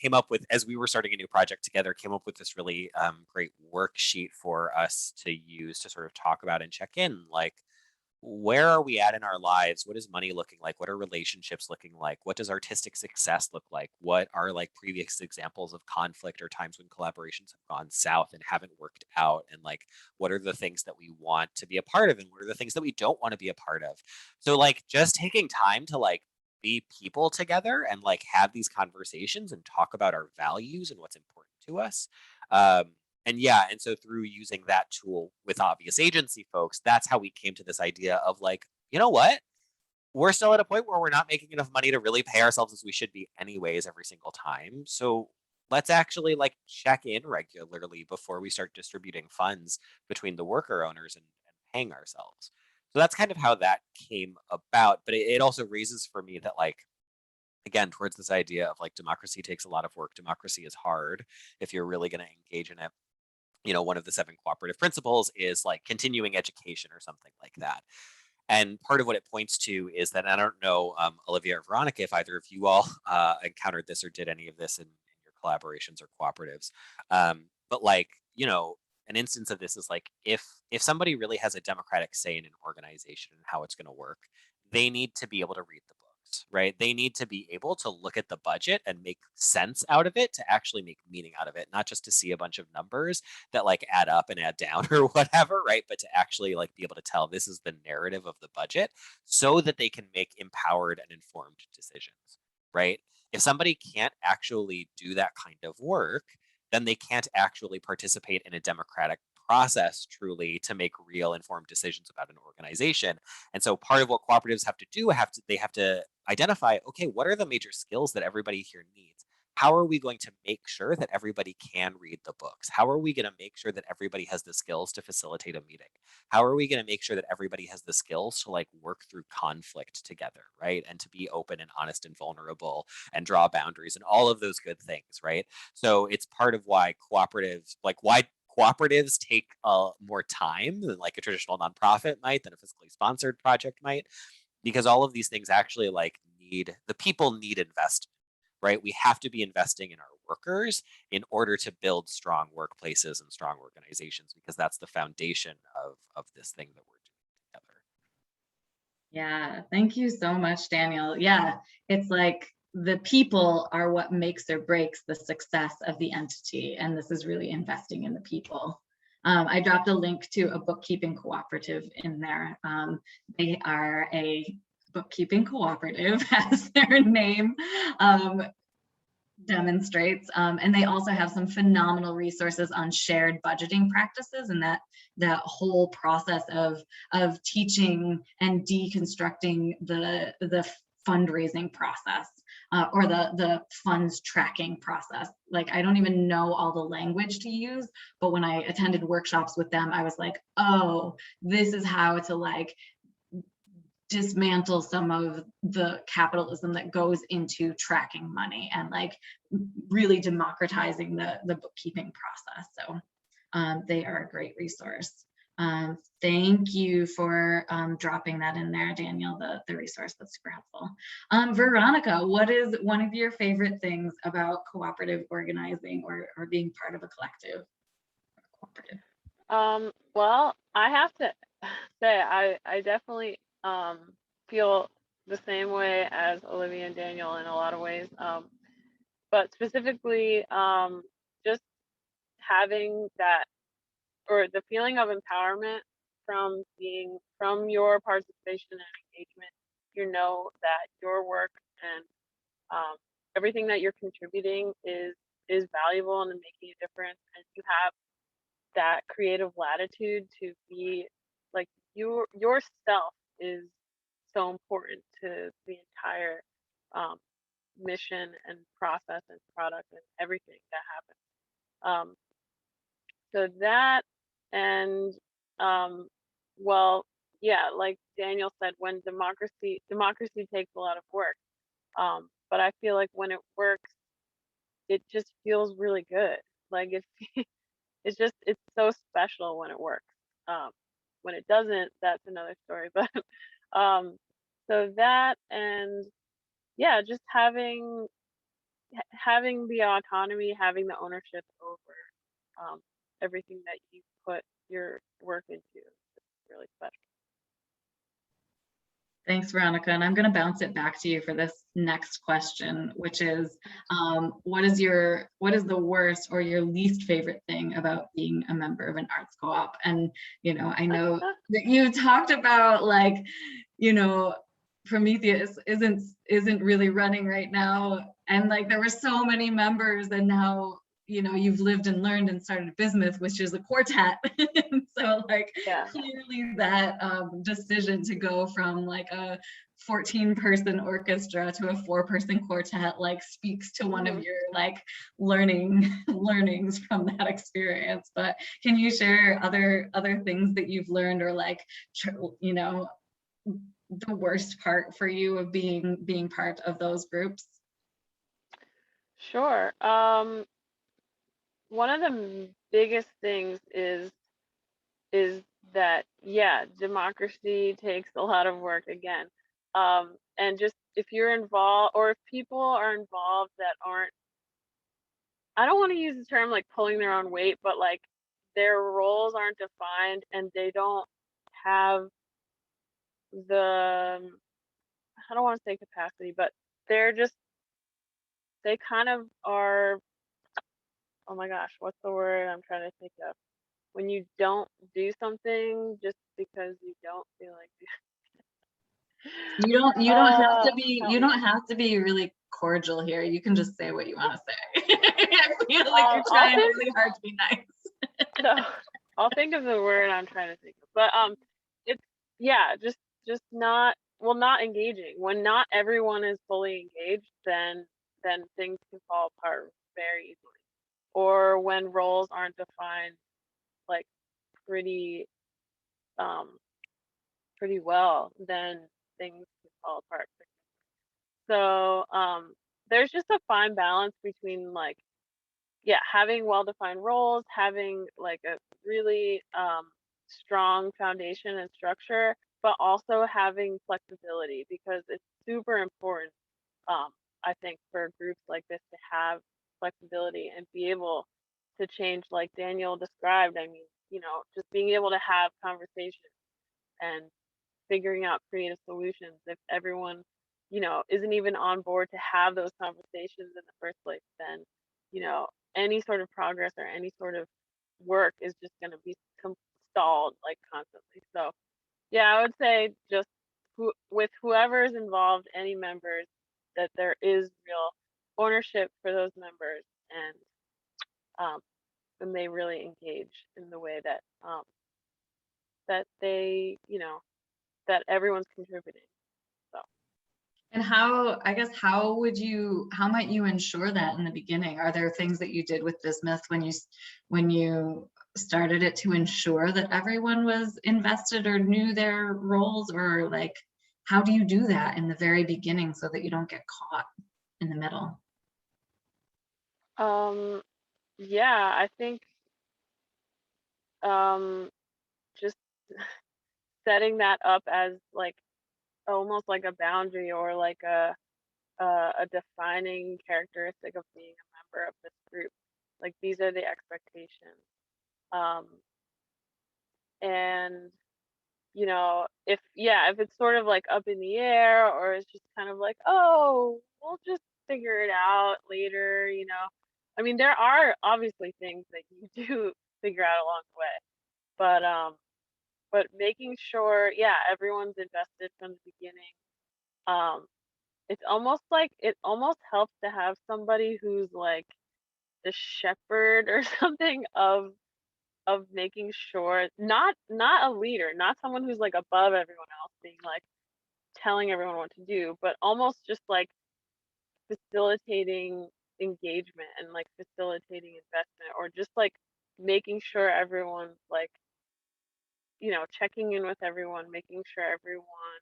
came up with, as we were starting a new project together, came up with this really great worksheet for us to use to sort of talk about and check in, like, where are we at in our lives? What is money looking like? What are relationships looking like? What does artistic success look like? What are like previous examples of conflict or times when collaborations have gone south and haven't worked out? And like, what are the things that we want to be a part of? And what are the things that we don't want to be a part of? So like, just taking time to like be people together and like have these conversations and talk about our values and what's important to us. And so through using that tool with obvious agency folks, that's how we came to this idea of like, you know what? We're still at a point where we're not making enough money to really pay ourselves as we should be anyways every single time. So let's actually like check in regularly before we start distributing funds between the worker owners and paying ourselves. So that's kind of how that came about. But it also raises for me that like, again, towards this idea of like democracy takes a lot of work. Democracy is hard if you're really going to engage in it. One of the 7 cooperative principles is like continuing education or something like that. And part of what it points to is that, I don't know, Olivia or Veronica, if either of you all encountered this or did any of this in your collaborations or cooperatives. But like, an instance of this is like, if somebody really has a democratic say in an organization and how it's going to work, they need to be able to read the books, right? They need to be able to look at the budget and make sense out of it, to actually make meaning out of it, not just to see a bunch of numbers that like add up and add down or whatever, right? But to actually like be able to tell this is the narrative of the budget, so that they can make empowered and informed decisions, right? If somebody can't actually do that kind of work, then they can't actually participate in a democratic process truly to make real informed decisions about an organization. And so part of what cooperatives have to do, they have to identify, okay, what are the major skills that everybody here needs? How are we going to make sure that everybody can read the books? How are we going to make sure that everybody has the skills to facilitate a meeting? How are we going to make sure that everybody has the skills to like work through conflict together, right? And to be open and honest and vulnerable and draw boundaries and all of those good things, right? So it's part of why cooperatives take more time than like a traditional nonprofit might, than a fiscally sponsored project might, because all of these things actually like the people need investment, right? We have to be investing in our workers in order to build strong workplaces and strong organizations, because that's the foundation of this thing that we're doing together. Yeah, thank you so much, Daniel. Yeah, it's like the people are what makes or breaks the success of the entity. And this is really investing in the people. I dropped a link to a bookkeeping cooperative in there. They are a bookkeeping cooperative, as their name demonstrates. And they also have some phenomenal resources on shared budgeting practices, and that whole process of teaching and deconstructing the fundraising process, or the funds tracking process. Like, I don't even know all the language to use, but when I attended workshops with them, I was like, oh, this is how to like dismantle some of the capitalism that goes into tracking money and like really democratizing the bookkeeping process. So they are a great resource. Thank you for dropping that in there, Daniel, the resource. That's super helpful. Veronica, what is one of your favorite things about cooperative organizing or being part of a collective or cooperative? Well, I have to say, I definitely feel the same way as Olivia and Daniel in a lot of ways, but specifically just having that, or the feeling of empowerment from your participation and engagement. You know that your work and everything that you're contributing is valuable and making a difference, and you have that creative latitude to be like, yourself is so important to the entire mission and process and product and everything that happens. So that, and well, yeah, like Daniel said, when democracy takes a lot of work, but I feel like when it works, it just feels really good. Like it's so special when it works. When it doesn't, that's another story. But so that, and yeah, just having the autonomy, having the ownership over everything that you put your work into, is really special. Thanks, Veronica. And I'm going to bounce it back to you for this next question, which is, what is the worst or your least favorite thing about being a member of an arts co-op? And, you know, I know that you talked about, like, you know, Prometheus isn't really running right now. And like, there were so many members, and now, you know, you've lived and learned and started Bismuth, which is a quartet. So like, yeah, clearly that decision to go from like a 14-person orchestra to a 4-person quartet like speaks to one of your like learnings from that experience. But can you share other things that you've learned, or like, you know, the worst part for you of being part of those groups? Sure. One of the biggest things is that, yeah, democracy takes a lot of work again. And just if you're involved, or if people are involved that aren't, I don't want to use the term like pulling their own weight, but like their roles aren't defined and they don't have the, I don't want to say capacity, but they kind of are, oh my gosh, what's the word I'm trying to think of? When you don't do something just because you don't feel like you don't have to be really cordial here. You can just say what you want to say. I feel like you're trying really hard to be nice. No, I'll think of the word I'm trying to think of. But it's, yeah, just not engaging. When not everyone is fully engaged, then things can fall apart very easily. Or when roles aren't defined like pretty well, then things can fall apart. So there's just a fine balance between like, yeah, having well-defined roles, having like a really strong foundation and structure, but also having flexibility, because it's super important, I think, for groups like this to have flexibility and be able to change, like Daniel described. I mean, you know, just being able to have conversations and figuring out creative solutions. If everyone, you know, isn't even on board to have those conversations in the first place, then, you know, any sort of progress or any sort of work is just going to be stalled like constantly. So yeah, I would say just with whoever is involved, any members, that there is real ownership for those members, and they really engage in the way that that they, that everyone's contributing. So. And I guess, how might you ensure that in the beginning? Are there things that you did with Bismuth when you started it to ensure that everyone was invested or knew their roles, or like, how do you do that in the very beginning so that you don't get caught in the middle? Yeah, I think just setting that up as like almost like a boundary, or like a defining characteristic of being a member of this group. Like, these are the expectations. And if it's sort of like up in the air, or it's just kind of like, oh, we'll just figure it out later, I mean, there are obviously things that you do figure out along the way, but making sure, everyone's invested from the beginning. It's almost like, it almost helps to have somebody who's like the shepherd or something of making sure, not a leader, not someone who's like above everyone else, being like telling everyone what to do, but almost just like facilitating engagement and like facilitating investment, or just like making sure everyone's like, checking in with everyone, making sure everyone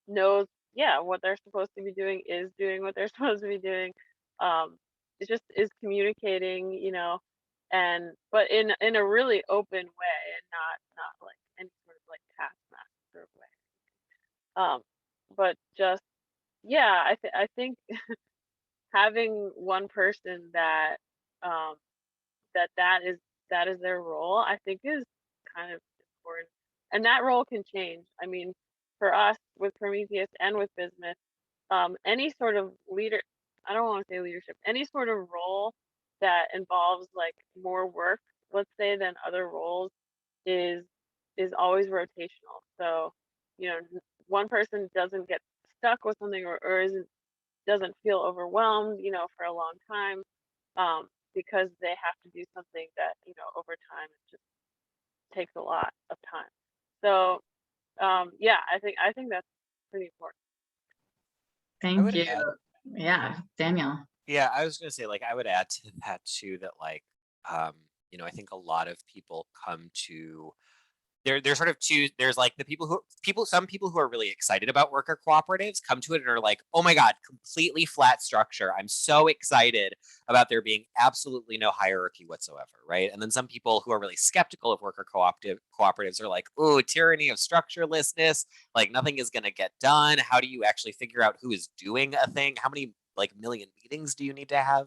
knows, what they're supposed to be doing, is doing what they're supposed to be doing. It just is communicating, but in a really open way, and not like any sort of like taskmaster way. But just, I think having one person that that is their role, I think, is kind of important, and that role can change. I mean, for us with Prometheus and with Bismuth, any sort of leader, I don't want to say leadership, any sort of role that involves like more work, let's say, than other roles, is always rotational. So, one person doesn't get stuck with something, or doesn't feel overwhelmed, for a long time, because they have to do something that, over time, it just takes a lot of time. So, I think that's pretty important. Thank would you. add- Yeah, Daniel. Yeah, I was gonna say, like, I would add to that too, that like, I think a lot of people come to there's sort of two. There's like some people who are really excited about worker cooperatives come to it and are like, oh my God, completely flat structure. I'm so excited about there being absolutely no hierarchy whatsoever, right? And then some people who are really skeptical of worker cooperatives are like, oh, tyranny of structurelessness, like nothing is gonna get done. How do you actually figure out who is doing a thing? How many like million meetings do you need to have?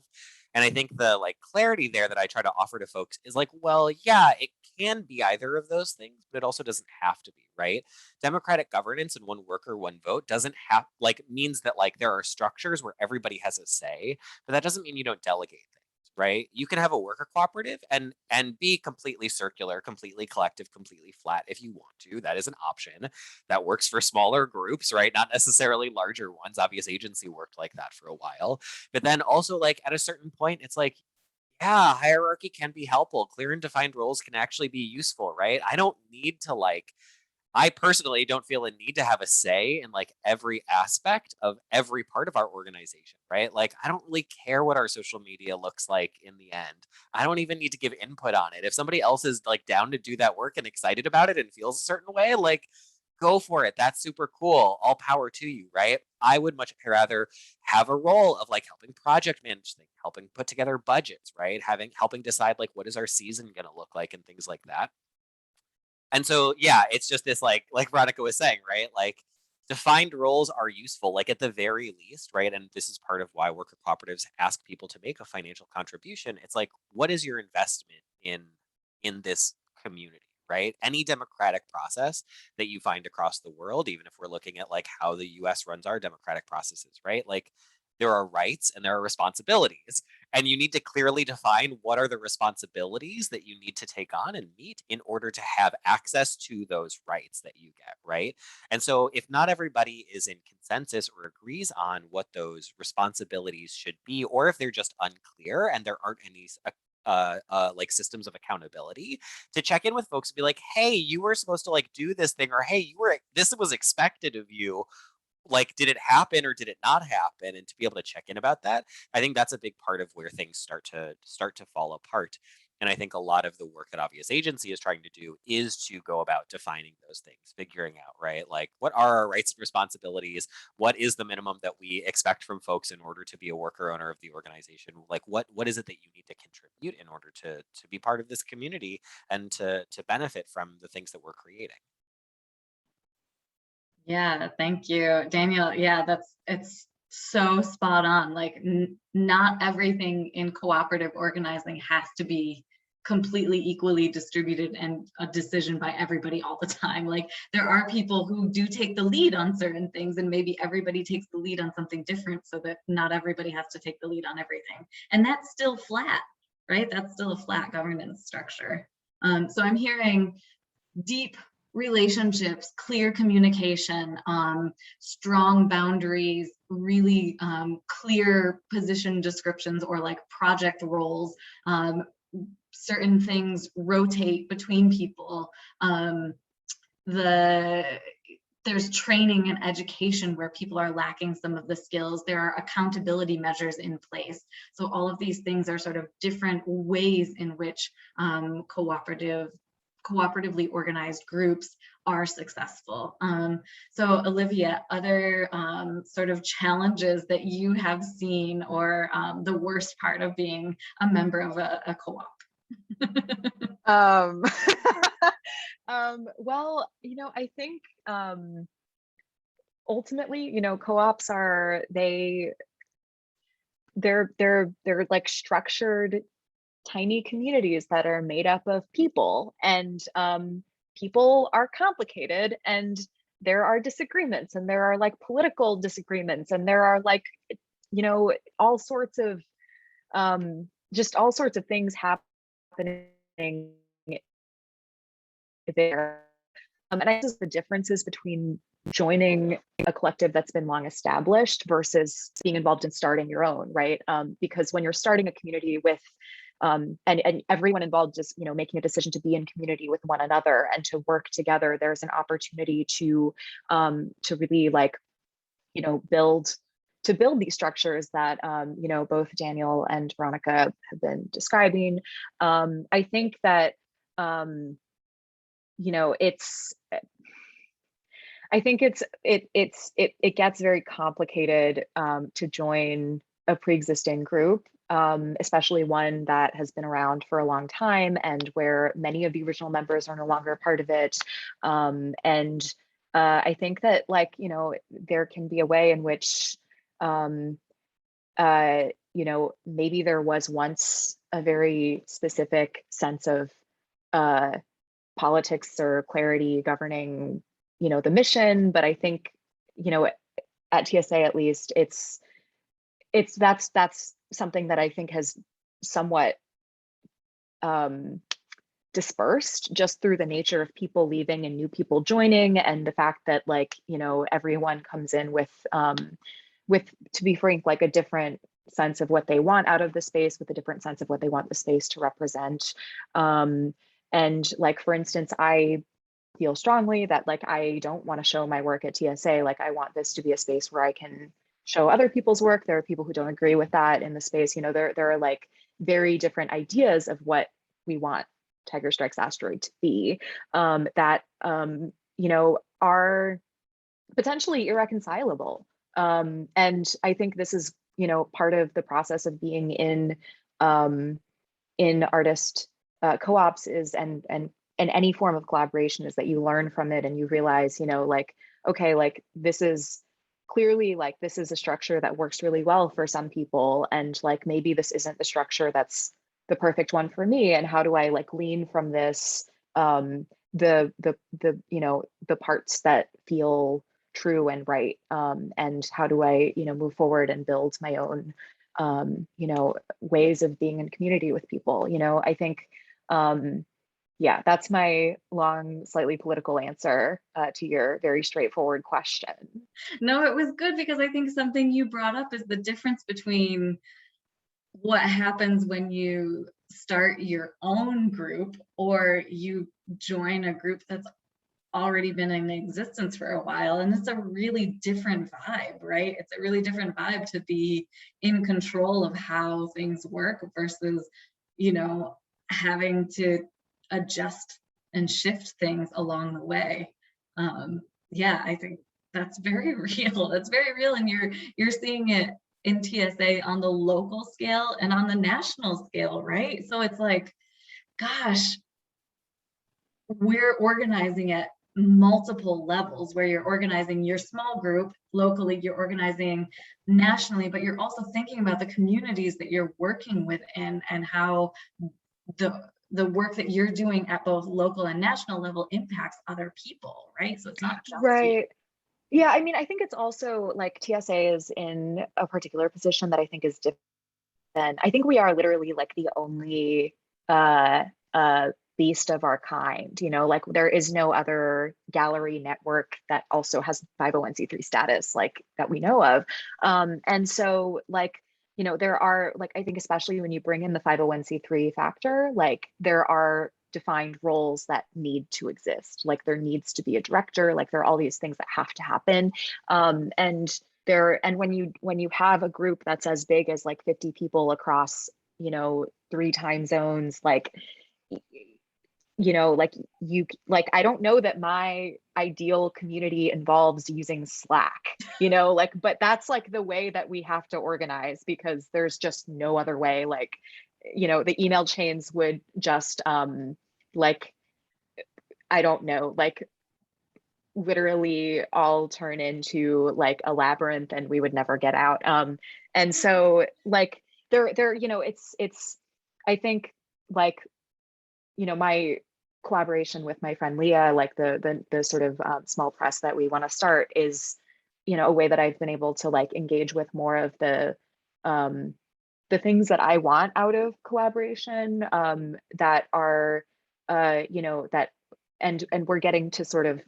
And I think the like clarity there that I try to offer to folks is like, well, yeah, it can be either of those things, but it also doesn't have to be, right? Democratic governance and one worker, one vote doesn't have like means that like there are structures where everybody has a say, but that doesn't mean you don't delegate things, right? You can have a worker cooperative and be completely circular, completely collective, completely flat if you want to. That is an option that works for smaller groups, right? Not necessarily larger ones. Obvious agency worked like that for a while. But then also like at a certain point, it's like, yeah, hierarchy can be helpful. Clear and defined roles can actually be useful, right? I don't need to like, I personally don't feel a need to have a say in like every aspect of every part of our organization, right? Like, I don't really care what our social media looks like in the end. I don't even need to give input on it. If somebody else is like down to do that work and excited about it and feels a certain way, like, go for it. That's super cool. All power to you, right? I would much rather have a role of like helping project manage things, helping put together budgets, right? Helping decide like what is our season going to look like and things like that. And so, yeah, it's just this like Veronica was saying, right? Like, defined roles are useful, like at the very least, right? And this is part of why worker cooperatives ask people to make a financial contribution. It's like, what is your investment in this community, right? Any democratic process that you find across the world, even if we're looking at like how the US runs our democratic processes, right? Like, there are rights and there are responsibilities. And you need to clearly define what are the responsibilities that you need to take on and meet in order to have access to those rights that you get, right? And so if not everybody is in consensus or agrees on what those responsibilities should be, or if they're just unclear and there aren't any like systems of accountability, to check in with folks and be like, hey, you were supposed to like do this thing, or hey, this was expected of you. Like, did it happen or did it not happen? And to be able to check in about that, I think that's a big part of where things start to fall apart. And I think a lot of the work that Obvious Agency is trying to do is to go about defining those things, figuring out, right? Like, what are our rights and responsibilities? What is the minimum that we expect from folks in order to be a worker owner of the organization? Like, what is it that you need to contribute in order to be part of this community and to benefit from the things that we're creating? Yeah, thank you, Daniel. Yeah, it's so spot on. Like, not everything in cooperative organizing has to be completely equally distributed and a decision by everybody all the time. Like, there are people who do take the lead on certain things, and maybe everybody takes the lead on something different, so that not everybody has to take the lead on everything. And that's still flat, right? That's still a flat governance structure. So I'm hearing deep relationships, clear communication, strong boundaries, really clear position descriptions or like project roles. Certain things rotate between people. There's training and education where people are lacking some of the skills. There are accountability measures in place. So all of these things are sort of different ways in which cooperatively organized groups are successful. So Olivia, other sort of challenges that you have seen, or the worst part of being a member of a co-op? Well, I think ultimately, co-ops are they're like structured tiny communities that are made up of people, and people are complicated, and there are disagreements, and there are like political disagreements, and there are like all sorts of just all sorts of things happening there. And I guess the differences between joining a collective that's been long established versus being involved in starting your own, right? Because when you're starting a community with and everyone involved is making a decision to be in community with one another and to work together, there's an opportunity to really like build these structures that both Daniel and Veronica have been describing. I think that it gets very complicated to join a pre-existing group, especially one that has been around for a long time and where many of the original members are no longer a part of it. I think that there can be a way in which maybe there was once a very specific sense of politics or clarity governing the mission, but I think at TSA at least that's something that I think has somewhat dispersed just through the nature of people leaving and new people joining, and the fact that everyone comes in with, to be frank, like a different sense of what they want out of the space, with a different sense of what they want the space to represent. And like, for instance, I feel strongly that I don't want to show my work at TSA. I want this to be a space where I can show other people's work. There are people who don't agree with that in the space. There are very different ideas of what we want Tiger Strikes Asteroid to be, that are potentially irreconcilable. And I think this is part of the process of being in artist co-ops is and any form of collaboration, is that you learn from it and you realize okay, this is clearly this is a structure that works really well for some people, and maybe this isn't the structure that's the perfect one for me, and how do I glean from this the parts that feel true and right, and how do I move forward and build my own you know, ways of being in community with people. You know, I think, yeah, that's my long, slightly political answer to your very straightforward question. No, it was good because I think something you brought up is the difference between what happens when you start your own group or you join a group that's already been in existence for a while, and it's a really different vibe, right? It's a really different vibe to be in control of how things work versus, you know, having to adjust and shift things along the way. Yeah, I think that's very real. That's very real, and you're seeing it in TSA on the local scale and on the national scale, right? So it's like, gosh, we're organizing at multiple levels where you're organizing your small group locally, you're organizing nationally, but you're also thinking about the communities that you're working within and how the work that you're doing at both local and national level impacts other people, right? So it's not just you. Right. Yeah, I mean, I think it's also like TSA is in a particular position that I think is different. I think we are literally like the only beast of our kind, you know, like there is no other gallery network that also has 501c3 status like that we know of. And so like, you know, there are like, I think especially when you bring in the 501c3 factor, like there are defined roles that need to exist. Like there needs to be a director, like there are all these things that have to happen. And when you have a group that's as big as like 50 people across, you know, 3 time zones, like, you know, like I don't know that my ideal community involves using Slack, you know, like, but that's like the way that we have to organize because there's just no other way. Like, you know, the email chains would just like, I don't know, like literally all turn into like a labyrinth and we would never get out. And so like there, you know, it's I think like, you know, my collaboration with my friend Leah, like the sort of small press that we want to start is, you know, a way that I've been able to like engage with more of the things that I want out of collaboration that are, you know, that, and we're getting to sort of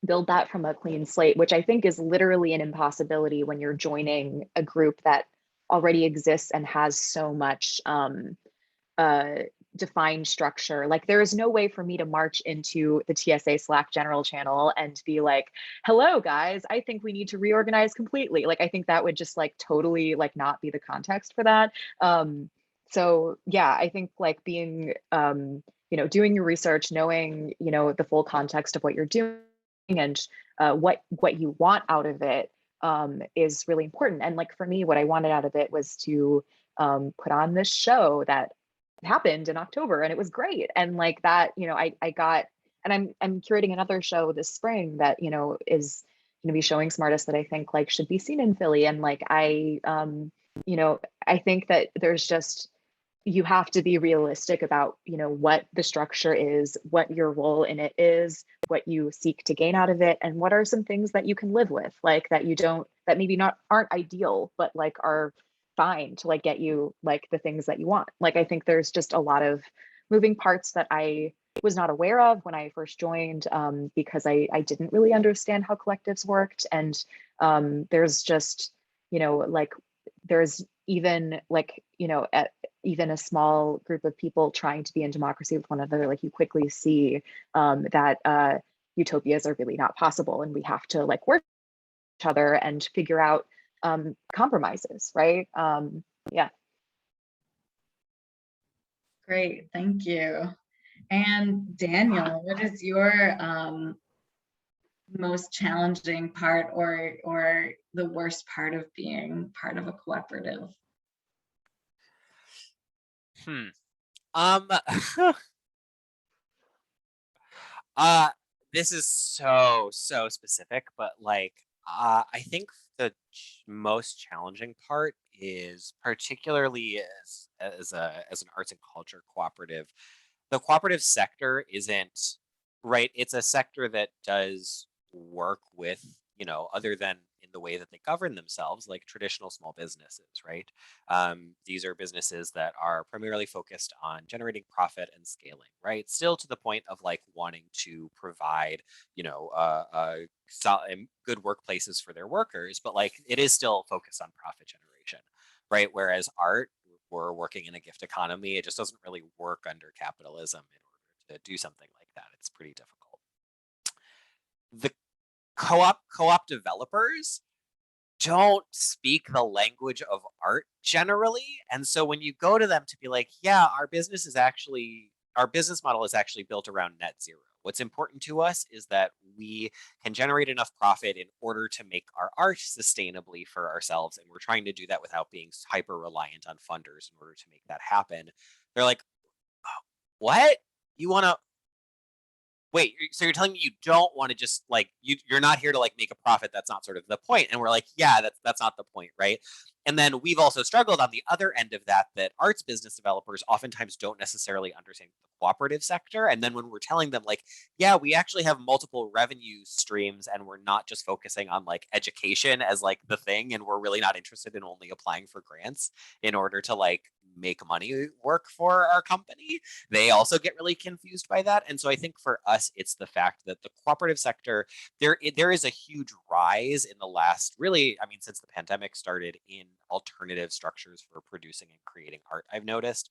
build that from a clean slate, which I think is literally an impossibility when you're joining a group that already exists and has so much defined structure. Like there is no way for me to march into the TSA Slack general channel and be like, hello guys, I think we need to reorganize completely. Like I think that would just like totally like not be the context for that. So yeah, I think like being, you know, doing your research, knowing, you know, the full context of what you're doing and what you want out of it is really important. And like for me, what I wanted out of it was to put on this show that happened in October and it was great. And like that, you know, I got, and I'm curating another show this spring that, you know, is going to be showing some artists that I think like should be seen in Philly. And like I, you know, I think that there's just, you have to be realistic about, you know, what the structure is, what your role in it is, what you seek to gain out of it, and what are some things that you can live with, like that you don't, that maybe not aren't ideal, but like are fine to like get you like the things that you want. Like I think there's just a lot of moving parts that I was not aware of when I first joined because I didn't really understand how collectives worked. And there's just, you know, like there's even like, you know, even a small group of people trying to be in democracy with one another, like you quickly see that utopias are really not possible, and we have to like work with each other and figure out compromises, right? Yeah. Great, thank you. And Daniel, what is your most challenging part or the worst part of being part of a cooperative? This is so specific, but like I think the most challenging part is particularly as an arts and culture cooperative. The cooperative sector isn't right. It's a sector that does work with, you know, other than in the way that they govern themselves, like traditional small businesses, right? These are businesses that are primarily focused on generating profit and scaling, right? Still to the point of like wanting to provide, you know, good workplaces for their workers, but like it is still focused on profit generation, right? Whereas art, we're working in a gift economy. It just doesn't really work under capitalism in order to do something like that. It's pretty difficult. The co-op developers don't speak the language of art generally. And so when you go to them to be like, yeah, our business model is actually built around net zero. What's important to us is that we can generate enough profit in order to make our art sustainably for ourselves. And we're trying to do that without being hyper reliant on funders in order to make that happen. They're like, oh, what? You want to wait, so you're telling me you don't want to just like you're not here to like make a profit? That's not sort of the point. And we're like, yeah, that's not the point, right? And then we've also struggled on the other end of that arts business developers oftentimes don't necessarily understand the cooperative sector. And then when we're telling them like, yeah, we actually have multiple revenue streams and we're not just focusing on like education as like the thing, and we're really not interested in only applying for grants in order to like make money work for our company, they also get really confused by that. And so I think for us, it's the fact that the cooperative sector, there is a huge rise in the last, really, I mean, since the pandemic started, in alternative structures for producing and creating art. I've noticed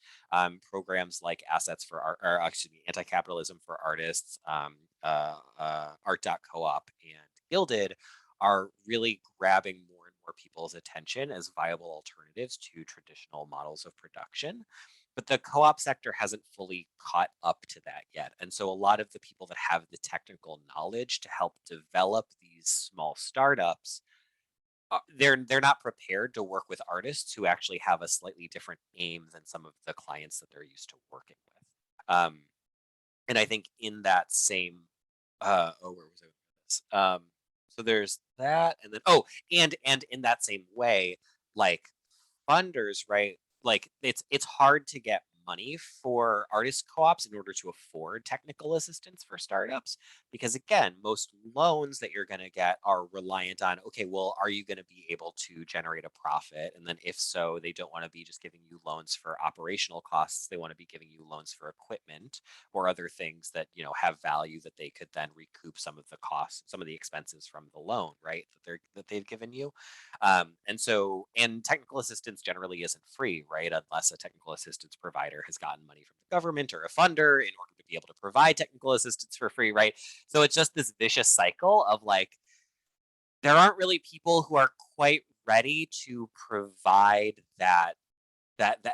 programs like Assets for Art, or excuse me, Anti-Capitalism for Artists, Art.coop and Gilded are really grabbing more and more people's attention as viable alternatives to traditional models of production. But the co-op sector hasn't fully caught up to that yet. And so a lot of the people that have the technical knowledge to help develop these small startups, they're not prepared to work with artists who actually have a slightly different aim than some of the clients that they're used to working with. And I think in that same, where was I with this? So there's that, and then and in that same way, like funders, right? Like it's hard to get money for artist co-ops in order to afford technical assistance for startups, because again, most loans that you're going to get are reliant on, okay, well, are you going to be able to generate a profit? And then if so, they don't want to be just giving you loans for operational costs. They want to be giving you loans for equipment or other things that, you know, have value that they could then recoup some of the costs, some of the expenses from the loan, right? That they've given you. And technical assistance generally isn't free, right? Unless a technical assistance provider has gotten money from the government or a funder in order to be able to provide technical assistance for free, right? So it's just this vicious cycle of like, there aren't really people who are quite ready to provide the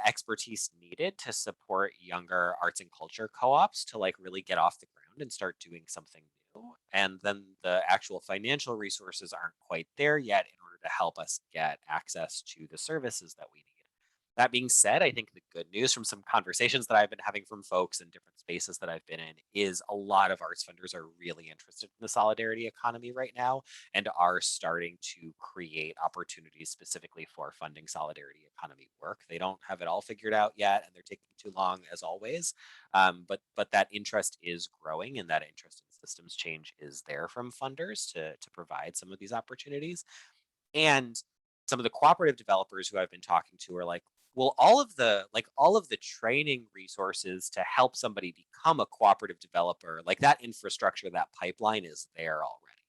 expertise needed to support younger arts and culture co-ops to like really get off the ground and start doing something new. And then the actual financial resources aren't quite there yet in order to help us get access to the services that we need. That being said, I think the good news from some conversations that I've been having from folks in different spaces that I've been in is a lot of arts funders are really interested in the solidarity economy right now and are starting to create opportunities specifically for funding solidarity economy work. They don't have it all figured out yet, and they're taking too long as always. But that interest is growing, and that interest in systems change is there from funders to provide some of these opportunities. And some of the cooperative developers who I've been talking to are like, well, all of the training resources to help somebody become a cooperative developer, like that infrastructure, that pipeline is there already.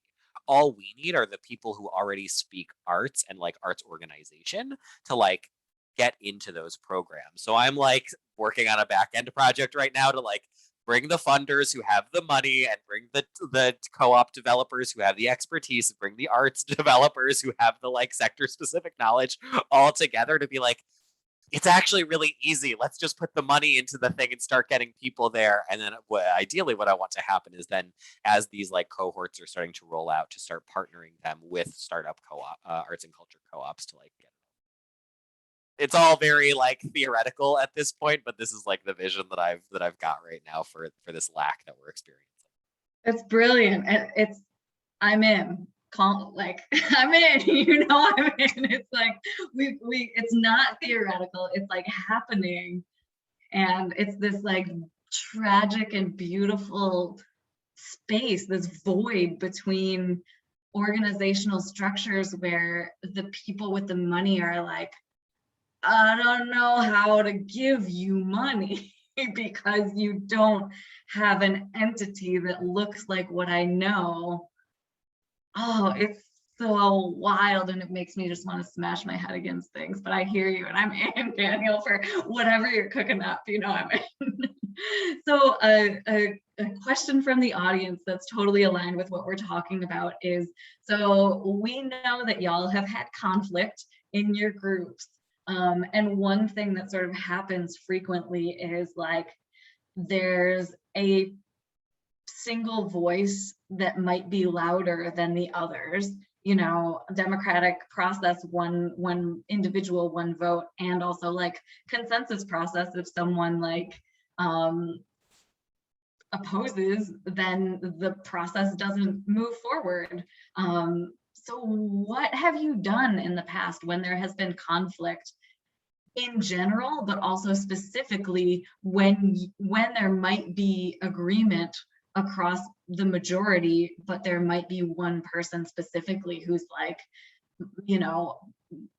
All we need are the people who already speak arts and like arts organization to like get into those programs. So I'm like working on a back end project right now to like bring the funders who have the money and bring the co-op developers who have the expertise and bring the arts developers who have the like sector specific knowledge all together to be like, it's actually really easy. Let's just put the money into the thing and start getting people there. And then ideally what I want to happen is then as these like cohorts are starting to roll out, to start partnering them with startup co-op arts and culture co-ops to like get. It's all very like theoretical at this point, but this is like the vision that I've got right now for this lack that we're experiencing. It's brilliant. And I'm in. Like I'm in, you know, I'm in. It's like it's not theoretical, it's like happening, and it's this like tragic and beautiful space, this void between organizational structures where the people with the money are like, I don't know how to give you money because you don't have an entity that looks like what I know. Oh, it's so wild, and it makes me just want to smash my head against things. But I hear you, and I'm in, Daniel, for whatever you're cooking up. You know, I'm in. So a question from the audience that's totally aligned with what we're talking about is, so we know that y'all have had conflict in your groups. And one thing that sort of happens frequently is like, there's a single voice that might be louder than the others, you know, democratic process, one individual, one vote, and also like consensus process. If someone like opposes, then the process doesn't move forward. So what have you done in the past when there has been conflict in general, but also specifically when there might be agreement across the majority, but there might be one person specifically who's like, you know,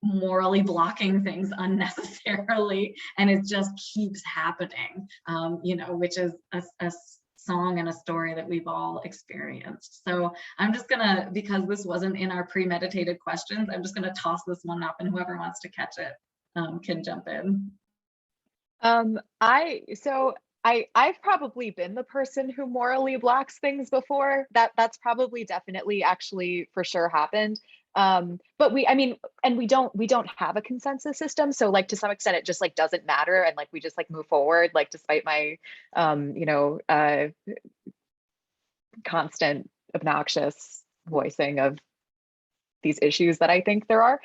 morally blocking things unnecessarily, and it just keeps happening, you know, which is a song and a story that we've all experienced. So I'm just gonna, because this wasn't in our premeditated questions, I'm just gonna toss this one up, and whoever wants to catch it can jump in. I've probably been the person who morally blocks things before. That's probably definitely actually for sure happened. But we don't have a consensus system. So like to some extent it just like doesn't matter, and like we just like move forward, like despite my constant obnoxious voicing of these issues that I think there are.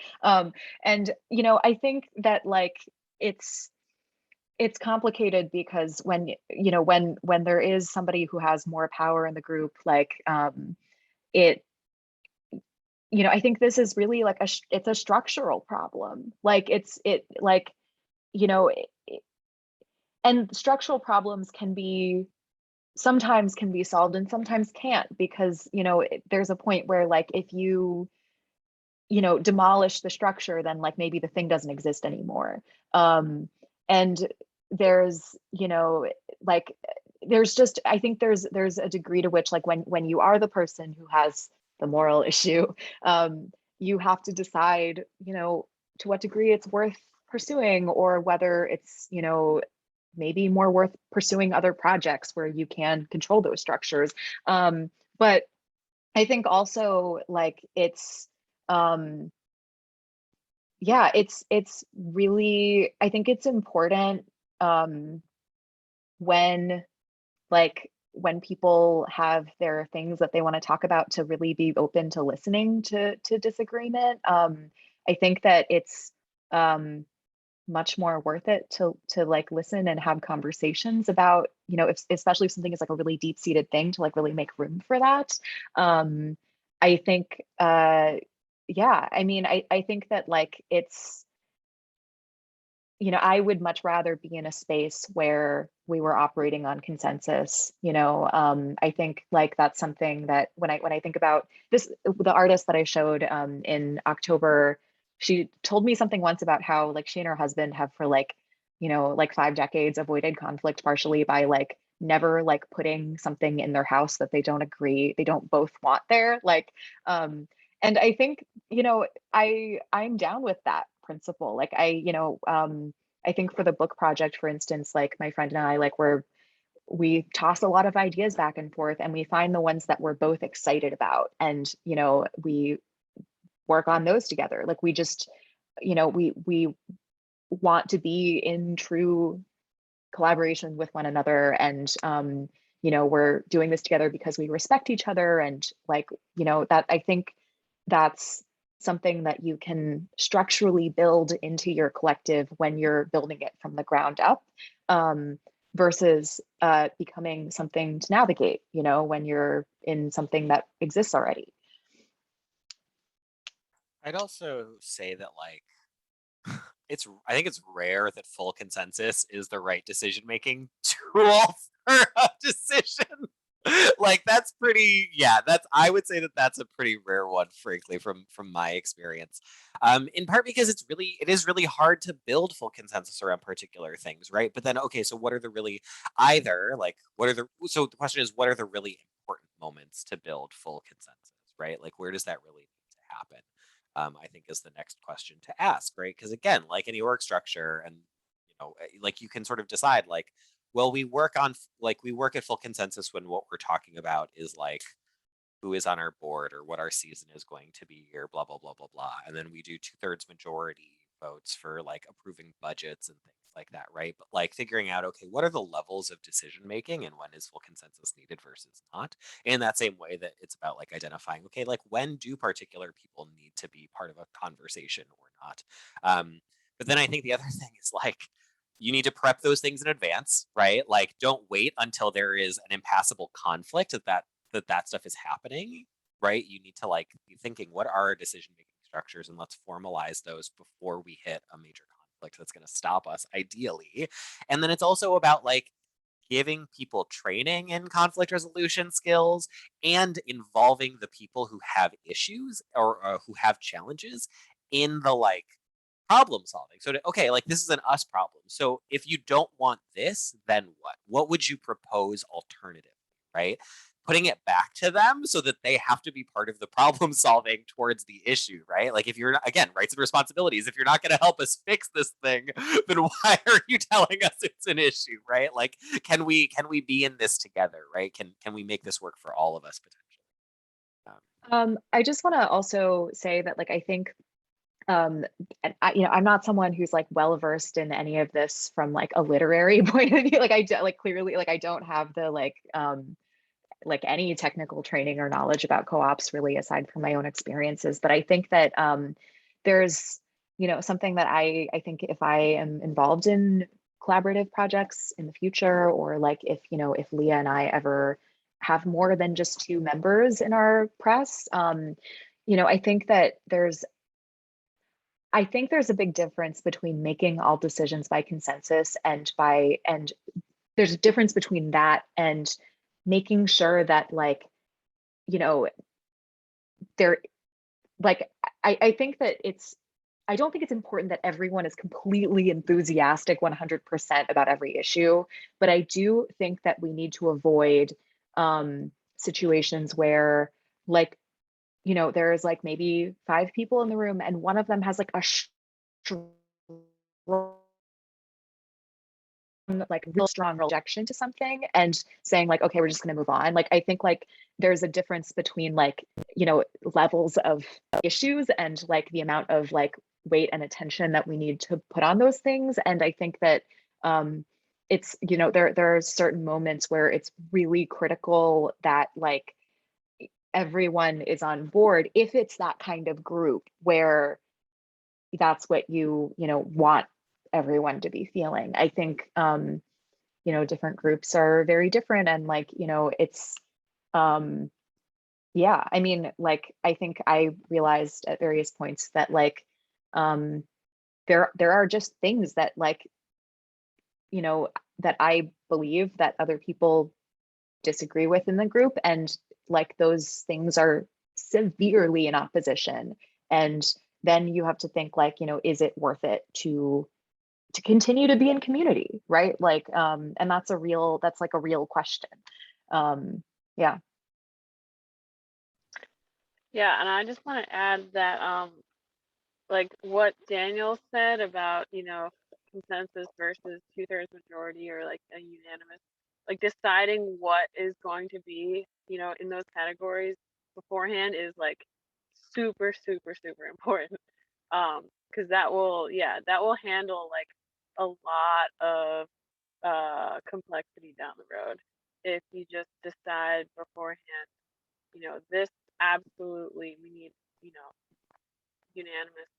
And you know, I think that like it's complicated because when there is somebody who has more power in the group, like I think this is really like it's a structural problem. Like and structural problems sometimes can be solved and sometimes can't, because there's a point where like if you demolish the structure, then like maybe the thing doesn't exist anymore. And there's I think there's a degree to which like when you are the person who has the moral issue, you have to decide to what degree it's worth pursuing, or whether it's maybe more worth pursuing other projects where you can control those structures. But I think also like it's really, I think it's important when people have their things that they want to talk about, to really be open to listening to disagreement. I think that it's much more worth it to like listen and have conversations about, especially if something is like a really deep-seated thing, to like really make room for that. I think I think that like it's, I would much rather be in a space where we were operating on consensus. I think like that's something that when I think about this, the artist that I showed in October, she told me something once about how like she and her husband have for like 5 decades avoided conflict, partially by like never like putting something in their house that they don't both want there. And I think, I'm down with that principle. Like I think for the book project, for instance, like my friend and I, like we toss a lot of ideas back and forth, and we find the ones that we're both excited about, and we work on those together. Like we just, we want to be in true collaboration with one another, and we're doing this together because we respect each other, and like that, I think that's something that you can structurally build into your collective when you're building it from the ground up, versus becoming something to navigate, when you're in something that exists already. I'd also say that like I think it's rare that full consensus is the right decision-making tool for a decision. Like that's pretty, yeah, that's, I would say that that's a pretty rare one, frankly, from my experience. In part because it is really hard to build full consensus around particular things, right? But then, okay, so what are the really, either like, so the question is, what are the really important moments to build full consensus, right? Like, where does that really need to happen? I think is the next question to ask, right? Because again, like any org structure, and like you can sort of decide, like, well, we work at full consensus when what we're talking about is like who is on our board or what our season is going to be or blah blah blah blah blah, and then we do 2/3 majority votes for like approving budgets and things like that, right? But like figuring out, okay, what are the levels of decision making and when is full consensus needed versus not, in that same way that it's about like identifying, okay, like when do particular people need to be part of a conversation or not. But then I think the other thing is like, you need to prep those things in advance, right? Like, don't wait until there is an impassable conflict that stuff is happening, right? You need to like be thinking, what are our decision making structures, and let's formalize those before we hit a major conflict that's going to stop us, ideally. And then it's also about like giving people training in conflict resolution skills and involving the people who have issues or who have challenges in the like problem solving. So, okay, like this is an us problem. So if you don't want this, then what? What would you propose alternative, right? Putting it back to them so that they have to be part of the problem solving towards the issue, right? Like if you're not, again, rights and responsibilities, if you're not going to help us fix this thing, then why are you telling us it's an issue, right? Like, can we be in this together, right? Can we make this work for all of us potentially? I just want to also say that, like, I think, and I'm not someone who's like well versed in any of this from like a literary point of view. Like, clearly, like, I don't have the like any technical training or knowledge about co-ops really, aside from my own experiences. But I think that there's, something that I think if I am involved in collaborative projects in the future, or like if Leah and I ever have more than just 2 members in our press, I think that there's a big difference between making all decisions by consensus and there's a difference between that and making sure that there, like, I think that I don't think it's important that everyone is completely enthusiastic 100% about every issue, but I do think that we need to avoid situations where there's like maybe 5 people in the room and one of them has like a real strong rejection to something and saying like, okay, we're just going to move on. Like, I think like there's a difference between like, levels of issues and like the amount of like weight and attention that we need to put on those things. And I think that it's, there are certain moments where it's really critical that like everyone is on board, if it's that kind of group where that's what you want everyone to be feeling. I think different groups are very different, and like it's yeah, I mean, like, I think I realized at various points that like there are just things that like that I believe that other people disagree with in the group, and like those things are severely in opposition, and then you have to think like, is it worth it to continue to be in community, right? Like and that's like a real question. Yeah. Yeah, and I just want to add that like what Daniel said about consensus versus 2/3 majority or like a unanimous, like deciding what is going to be in those categories beforehand is like super important, because that will handle like a lot of complexity down the road if you just decide beforehand, this absolutely we need unanimous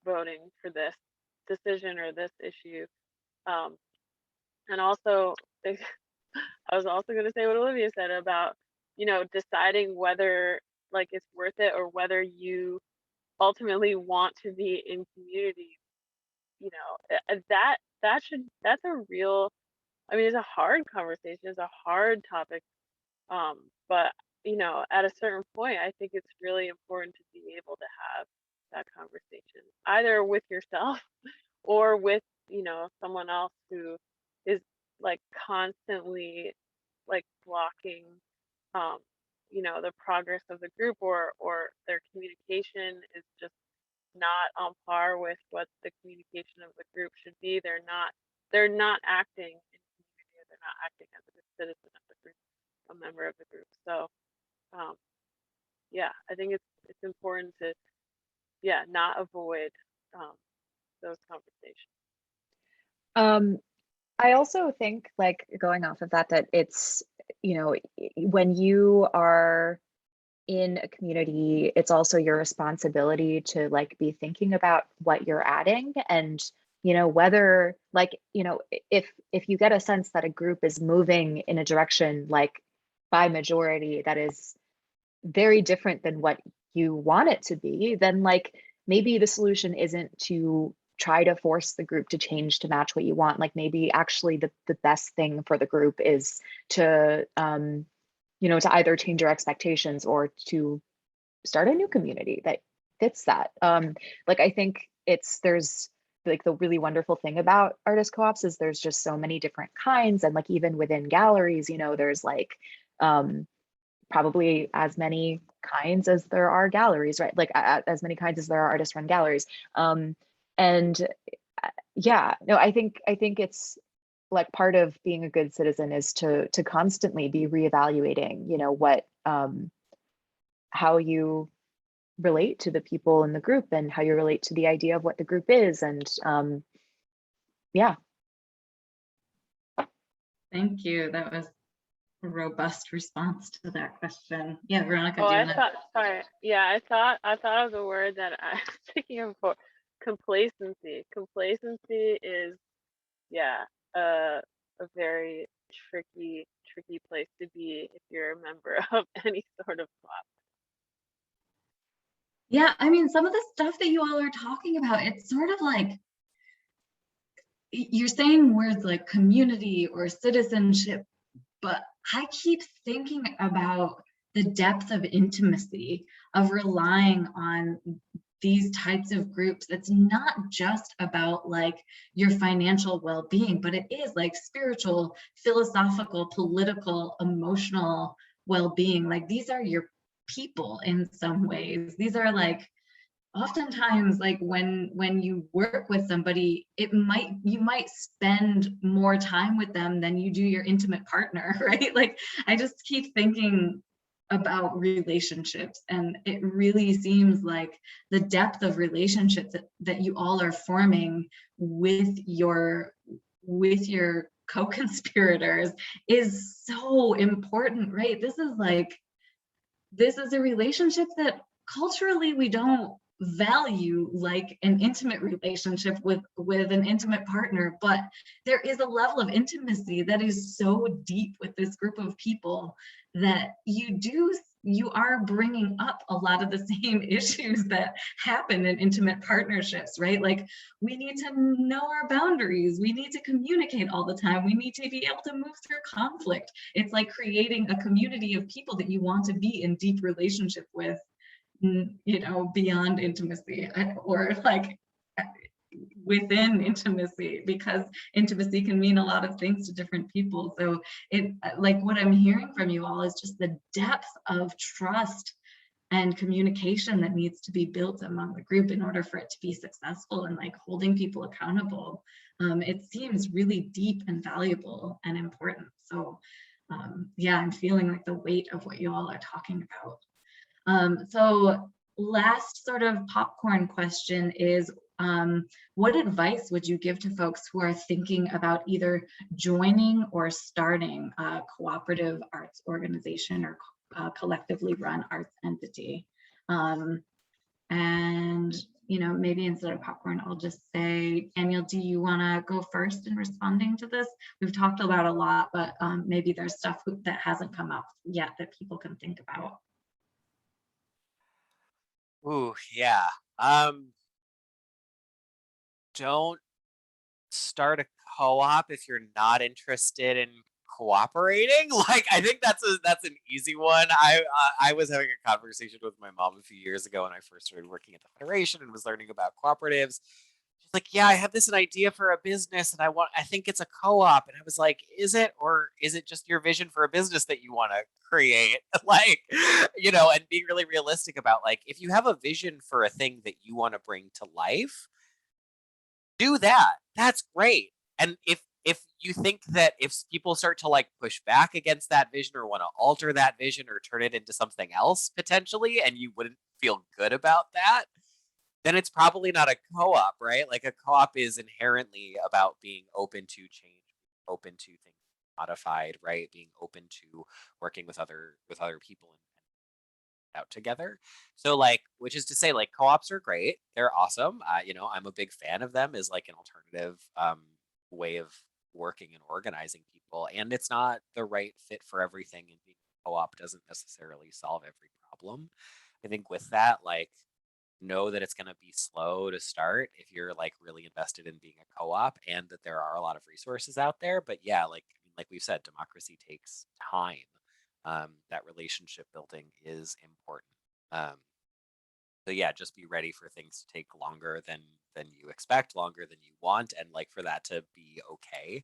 voting for this decision or this issue. And also I was also going to say what Olivia said about deciding whether like it's worth it or whether you ultimately want to be in community. That's a real I mean, it's a hard conversation, it's a hard topic, but you know, at a certain point, I think it's really important to be able to have that conversation, either with yourself or with, you know, someone else who is like constantly like blocking, um, you know, the progress of the group, or their communication is just not on par with what the communication of the group should be. They're not acting in community, or they're not acting as a good citizen of the group, a member of the group. So yeah, I think it's important to not avoid those conversations. I also think, like, going off of that, that it's, you know, when you are in a community, it's also your responsibility to like be thinking about what you're adding, and you know, whether, like, you know, if you get a sense that a group is moving in a direction like by majority that is very different than what you want it to be, then like maybe the solution isn't to try to force the group to change to match what you want. Like maybe actually the best thing for the group is to you know, to either change your expectations or to start a new community that fits that. Like I think there's like the really wonderful thing about artist co-ops is there's just so many different kinds, and like even within galleries, you know, there's like probably as many kinds as there are galleries, right? Like as many kinds as there are artist run galleries. And yeah, no, I think it's like part of being a good citizen is to constantly be reevaluating, you know, what how you relate to the people in the group and how you relate to the idea of what the group is. And yeah. Thank you. That was a robust response to that question. Yeah, Veronica, Oh, do you I wanna... thought, sorry. Yeah, I thought of the word that I was thinking of for complacency. Complacency is, yeah, a very tricky place to be if you're a member of any sort of club. Yeah, I mean, some of the stuff that you all are talking about, it's sort of like, you're saying words like community or citizenship, but I keep thinking about the depth of intimacy of relying on these types of groups. It's not just about like your financial well-being, but it is like spiritual, philosophical, political, emotional well-being. Like these are your people in some ways. These are like, oftentimes like when you work with somebody, you might spend more time with them than you do your intimate partner, right? Like I just keep thinking about relationships, and it really seems like the depth of relationships that you all are forming with your co-conspirators is so important, right? This is a relationship that culturally we don't value, like an intimate relationship with an intimate partner, but there is a level of intimacy that is so deep with this group of people that you are bringing up a lot of the same issues that happen in intimate partnerships, right? Like we need to know our boundaries, we need to communicate all the time, we need to be able to move through conflict. It's like creating a community of people that you want to be in deep relationship with, you know, beyond intimacy, or like within intimacy, because intimacy can mean a lot of things to different people. So it, like what I'm hearing from you all is just the depth of trust and communication that needs to be built among the group in order for it to be successful, and like holding people accountable. It seems really deep and valuable and important. So yeah, I'm feeling like the weight of what you all are talking about. So last sort of popcorn question is, what advice would you give to folks who are thinking about either joining or starting a cooperative arts organization or collectively run arts entity? And, you know, maybe instead of popcorn, I'll just say, Daniel, do you want to go first in responding to this? We've talked about a lot, but maybe there's stuff that hasn't come up yet that people can think about. Ooh, yeah. Don't start a co-op if you're not interested in cooperating. Like, I think that's an easy one. I was having a conversation with my mom a few years ago when I first started working at the Federation and was learning about cooperatives. She's like, yeah, I have this idea for a business and I think it's a co-op. And I was like, is it, or is it just your vision for a business that you want to create? Like, and being really realistic about, like, if you have a vision for a thing that you want to bring to life, do that. That's great. And if you think that if people start to like push back against that vision or want to alter that vision or turn it into something else potentially, and you wouldn't feel good about that, then it's probably not a co-op, right? Like, a co-op is inherently about being open to change, open to things modified, right? Being open to working with other people and out together. So, like, which is to say, like, co-ops are great. They're awesome. I'm a big fan of them as like an alternative way of working and organizing people. And it's not the right fit for everything. And being a co-op doesn't necessarily solve every problem. I think with that, like, know that it's going to be slow to start if you're like really invested in being a co-op, and that there are a lot of resources out there. But yeah, like we've said, democracy takes time. That relationship building is important. So yeah, just be ready for things to take longer than you expect, longer than you want, and like for that to be okay,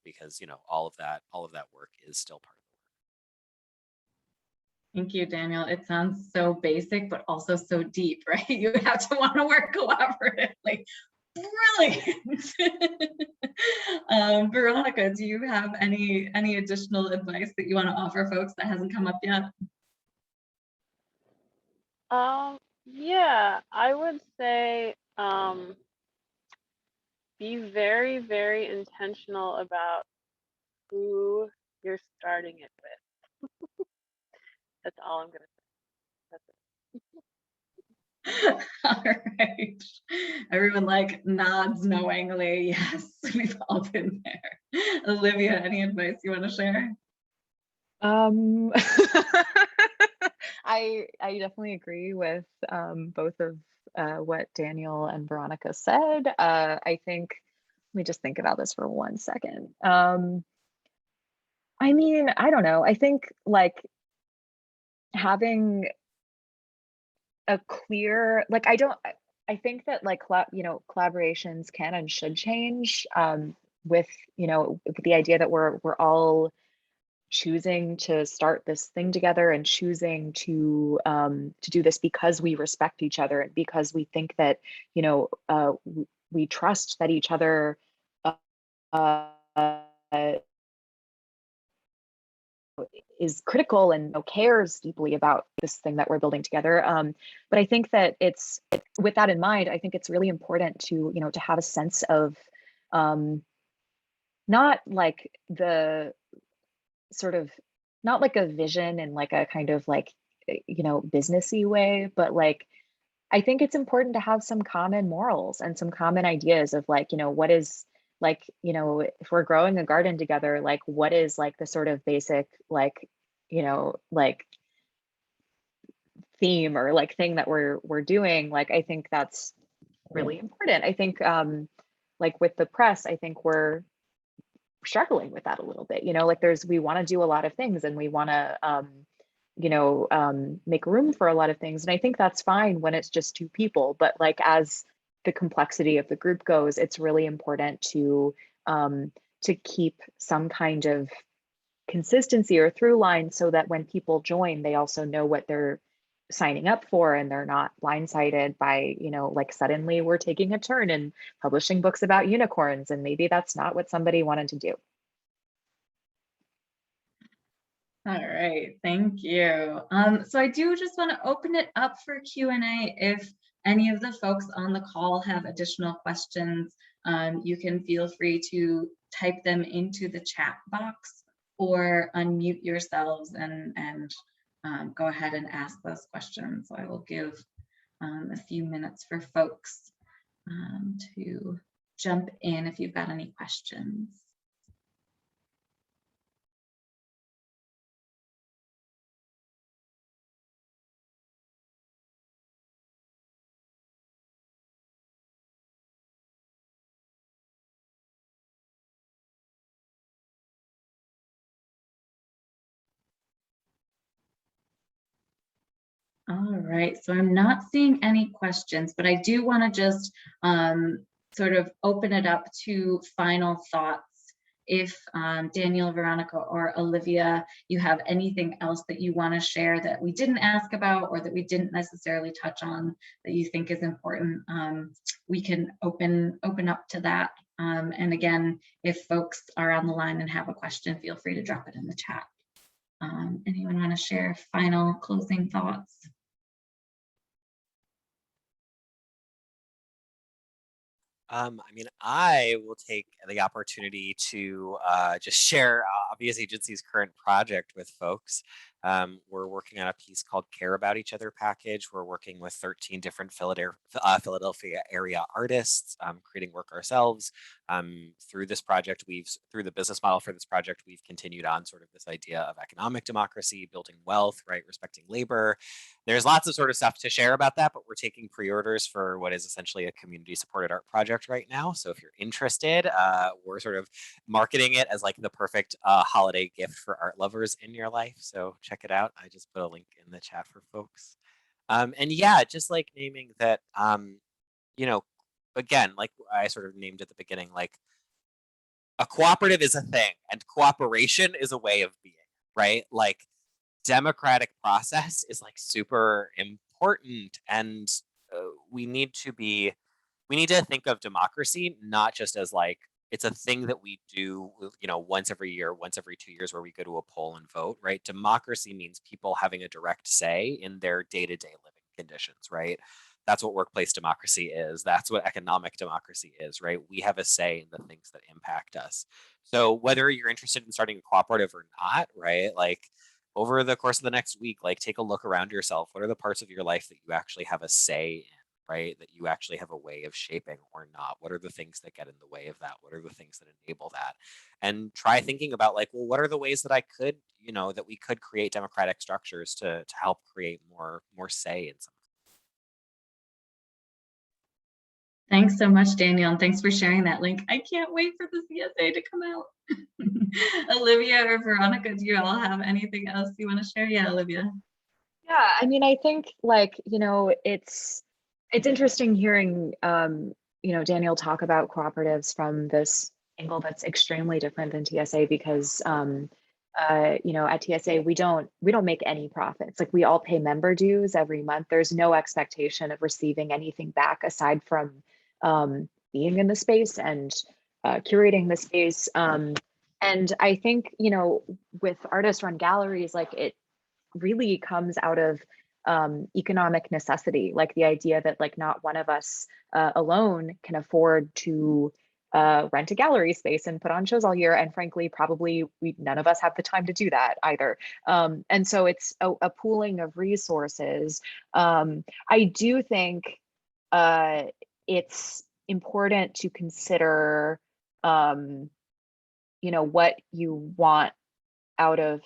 because all of that work is still part of Thank you, Daniel. It sounds so basic, but also so deep, right? You have to want to work collaboratively. Brilliant. Veronica, do you have any additional advice that you want to offer folks that hasn't come up yet? Yeah, I would say be very, very intentional about who you're starting it with. That's all I'm gonna say. That's it. All right. Everyone like nods knowingly. Yes, we've all been there. Olivia, any advice you want to share? I definitely agree with both of what Daniel and Veronica said. I think, let me just think about this for 1 second. I mean, I don't know. I think like having a clear, like, I think that like, collaborations can and should change with, with the idea that we're all choosing to start this thing together and choosing to do this because we respect each other and because we think that we trust that each other uh, is critical and cares deeply about this thing that we're building together. But I think that it's with that in mind, I think it's really important to to have a sense of not like the sort of not like a vision and like a kind of like businessy way, but like I think it's important to have some common morals and some common ideas of like what is like if we're growing a garden together, like what is like the sort of basic like like theme or like thing that we're doing. Like I think that's really important. I think like with the press, I think we're struggling with that a little bit, like we want to do a lot of things and we want to make room for a lot of things, and I think that's fine when it's just two people, but like as the complexity of the group goes, it's really important to keep some kind of consistency or through line so that when people join, they also know what they're signing up for and they're not blindsided by like suddenly we're taking a turn and publishing books about unicorns and maybe that's not what somebody wanted to do. All right, thank you. So I do just want to open it up for Q&A. If any of the folks on the call have additional questions, you can feel free to type them into the chat box or unmute yourselves and go ahead and ask those questions. So I will give a few minutes for folks to jump in if you've got any questions. All right, so I'm not seeing any questions, but I do want to just sort of open it up to final thoughts. If Daniel, Veronica, or Olivia, you have anything else that you want to share that we didn't ask about or that we didn't necessarily touch on that you think is important, we can open up to that. And again, if folks are on the line and have a question, feel free to drop it in the chat. Anyone want to share final closing thoughts? I mean, I will take the opportunity to just share Obvious Agency's current project with folks. We're working on a piece called Care About Each Other package. We're working with 13 different Philadelphia area artists, creating work ourselves. Through this project, through the business model for this project, we've continued on sort of this idea of economic democracy, building wealth, right, respecting labor. There's lots of sort of stuff to share about that, but we're taking pre-orders for what is essentially a community supported art project right now. So if you're interested, we're sort of marketing it as like the perfect holiday gift for art lovers in your life. So check it out. I just put a link in the chat for folks. And yeah, just like naming that, you know, again, like I sort of named at the beginning, like a cooperative is a thing and cooperation is a way of being, right? Like democratic process is like super important, and we need to think of democracy not just as like it's a thing that we do, you know, once every year, once every 2 years, where we go to a poll and vote, right? Democracy means people having a direct say in their day-to-day living conditions, right? That's what workplace democracy is. That's what economic democracy is, right? We have a say in the things that impact us. So whether you're interested in starting a cooperative or not, right? Like over the course of the next week, like take a look around yourself. What are the parts of your life that you actually have a say in, right? That you actually have a way of shaping or not? What are the things that get in the way of that? What are the things that enable that? And try thinking about like, well, what are the ways that I could, you know, that we could create democratic structures to help create more say in some. Thanks so much, Daniel, and thanks for sharing that link. I can't wait for the CSA to come out. Olivia or Veronica, do you all have anything else you want to share? Yeah, Olivia. Yeah, I mean, I think like, you know, it's interesting hearing, you know, Daniel talk about cooperatives from this angle that's extremely different than TSA because, you know, at TSA, we don't make any profits. Like we all pay member dues every month. There's no expectation of receiving anything back aside from being in the space and curating the space. And I think, you know, with artist run galleries, like it really comes out of economic necessity, like the idea that like not one of us alone can afford to rent a gallery space and put on shows all year. And frankly, probably none of us have the time to do that either. And so it's a pooling of resources. I do think it's important to consider, you know, what you want out of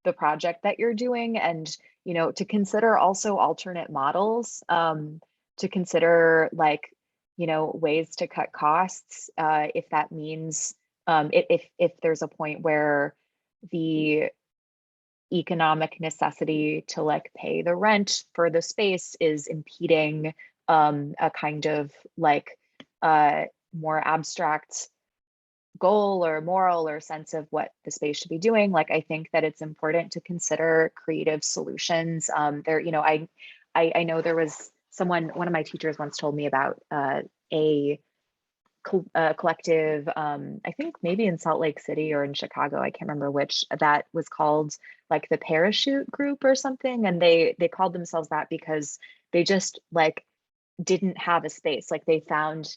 the project that you're doing, and you know, to consider also alternate models, to consider like, you know, ways to cut costs, if that means if there's a point where the economic necessity to like pay the rent for the space is impeding a kind of like more abstract goal or moral or sense of what the space should be doing. Like I think that it's important to consider creative solutions. There, you know, I know there was one of my teachers once told me about a collective, I think maybe in Salt Lake City or in Chicago, I can't remember which, that was called like the Parachute Group or something. And they called themselves that because they just like didn't have a space. Like they found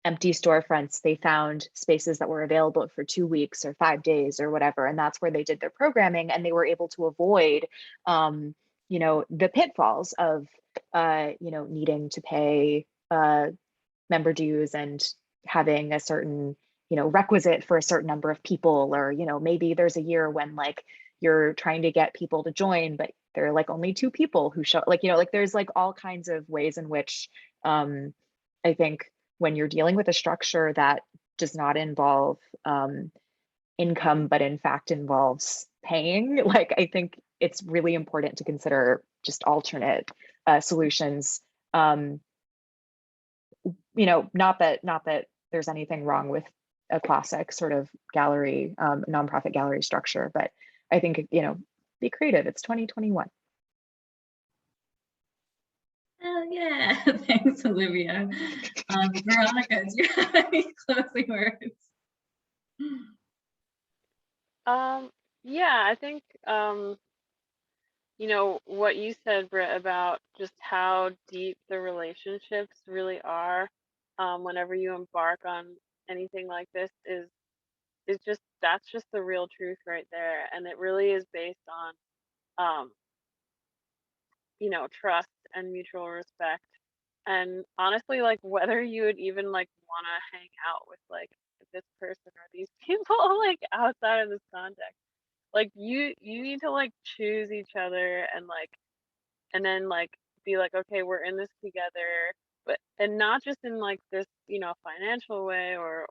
empty storefronts, they found spaces that were available for 2 weeks or 5 days or whatever. And that's where they did their programming, and they were able to avoid, you know, the pitfalls of, you know, needing to pay member dues and having a certain, you know, requisite for a certain number of people, or, you know, maybe there's a year when like you're trying to get people to join, but there are like only 2 people who show, like, you know, like there's like all kinds of ways in which I think when you're dealing with a structure that does not involve income, but in fact involves paying, like, I think it's really important to consider just alternate solutions. You know, not that there's anything wrong with a classic sort of gallery, nonprofit gallery structure, but I think, you know, be creative. It's 2021. Hell yeah. Thanks, Olivia. Veronica, do you have any closing words? Yeah, I think you know what you said, Britt, about just how deep the relationships really are whenever you embark on anything like this is just, that's just the real truth right there. And it really is based on you know, trust and mutual respect. And honestly, like whether you would even like want to hang out with like this person or these people like outside of this context, like you need to like choose each other and then like be like, okay, we're in this together, but and not just in like this, you know, financial way or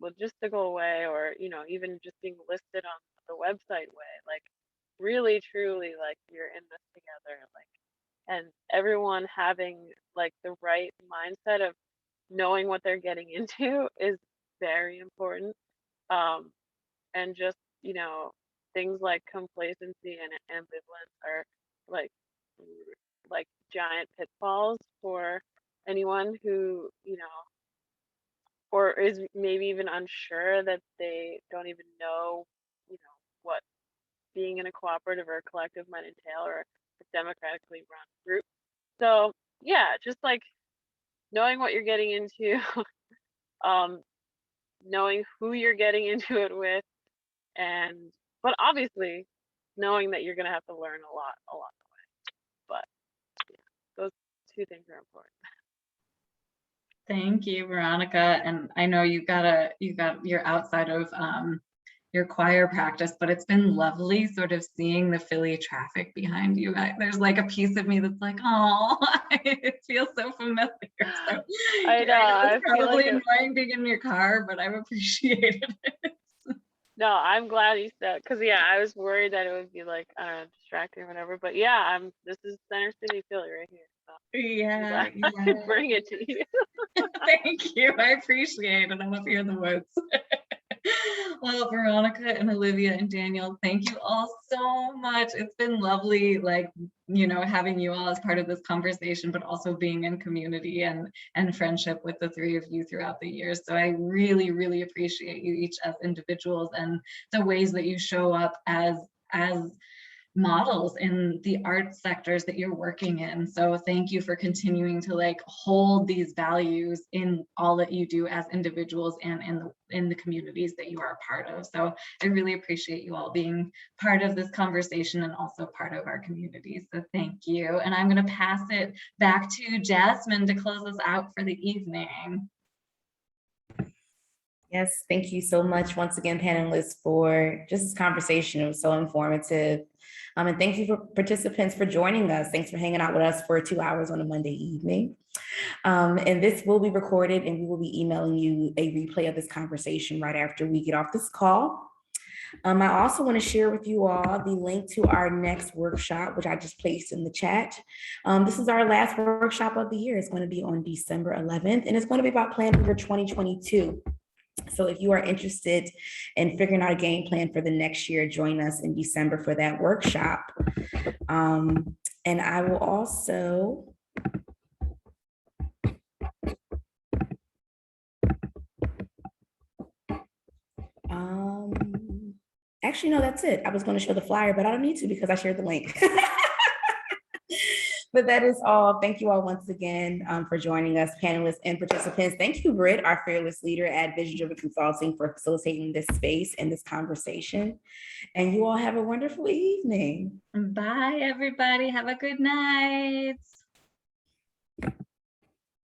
logistical way, or you know, even just being listed on the website way, like really truly like you're in this together, like, and everyone having like the right mindset of knowing what they're getting into is very important. And just, you know, things like complacency and ambivalence are like like giant pitfalls for anyone who, you know, or is maybe even unsure that they don't even know, you know, what being in a cooperative or a collective might entail, or a democratically run group. So yeah, just like knowing what you're getting into, knowing who you're getting into it with, and but obviously knowing that you're gonna have to learn a lot the way. But yeah, those two things are important. Thank you, Veronica. And I know you're outside of your choir practice, but it's been lovely sort of seeing the Philly traffic behind you. There's like a piece of me that's like, oh, it feels so familiar. So, I know, it's I feel probably like annoying being in your car, but I've appreciated it. no, I'm glad you said, because yeah, I was worried that it would be like, I don't know, distracting or whatever. But yeah, this is Center City, Philly right here. So Yeah, I could bring it to you. Thank you. I appreciate it. I'm up here in the woods. Well, Veronica and Olivia and Daniel, thank you all so much. It's been lovely, like, you know, having you all as part of this conversation, but also being in community and friendship with the three of you throughout the years. So I really, really appreciate you each as individuals and the ways that you show up as models in the art sectors that you're working in. So thank you for continuing to like hold these values in all that you do as individuals and in the communities that you are a part of. So I really appreciate you all being part of this conversation and also part of our community. So thank you. And I'm going to pass it back to Jasmine to close us out for the evening. Yes, thank you so much once again, panelists, for just this conversation. It was so informative. And thank you for participants for joining us. Thanks for hanging out with us for 2 hours on a Monday evening. And this will be recorded, and we will be emailing you a replay of this conversation right after we get off this call. I also want to share with you all the link to our next workshop, which I just placed in the chat. This is our last workshop of the year. It's going to be on December 11th, and it's going to be about planning for 2022. So if you are interested in figuring out a game plan for the next year, join us in December for that workshop. And I will also actually, no, that's it. I was going to show the flyer, but I don't need to because I shared the link. But that is all. Thank you all once again for joining us, panelists and participants. Thank you, Britt, our fearless leader at Vision Driven Consulting, for facilitating this space and this conversation. And you all have a wonderful evening. Bye, everybody. Have a good night.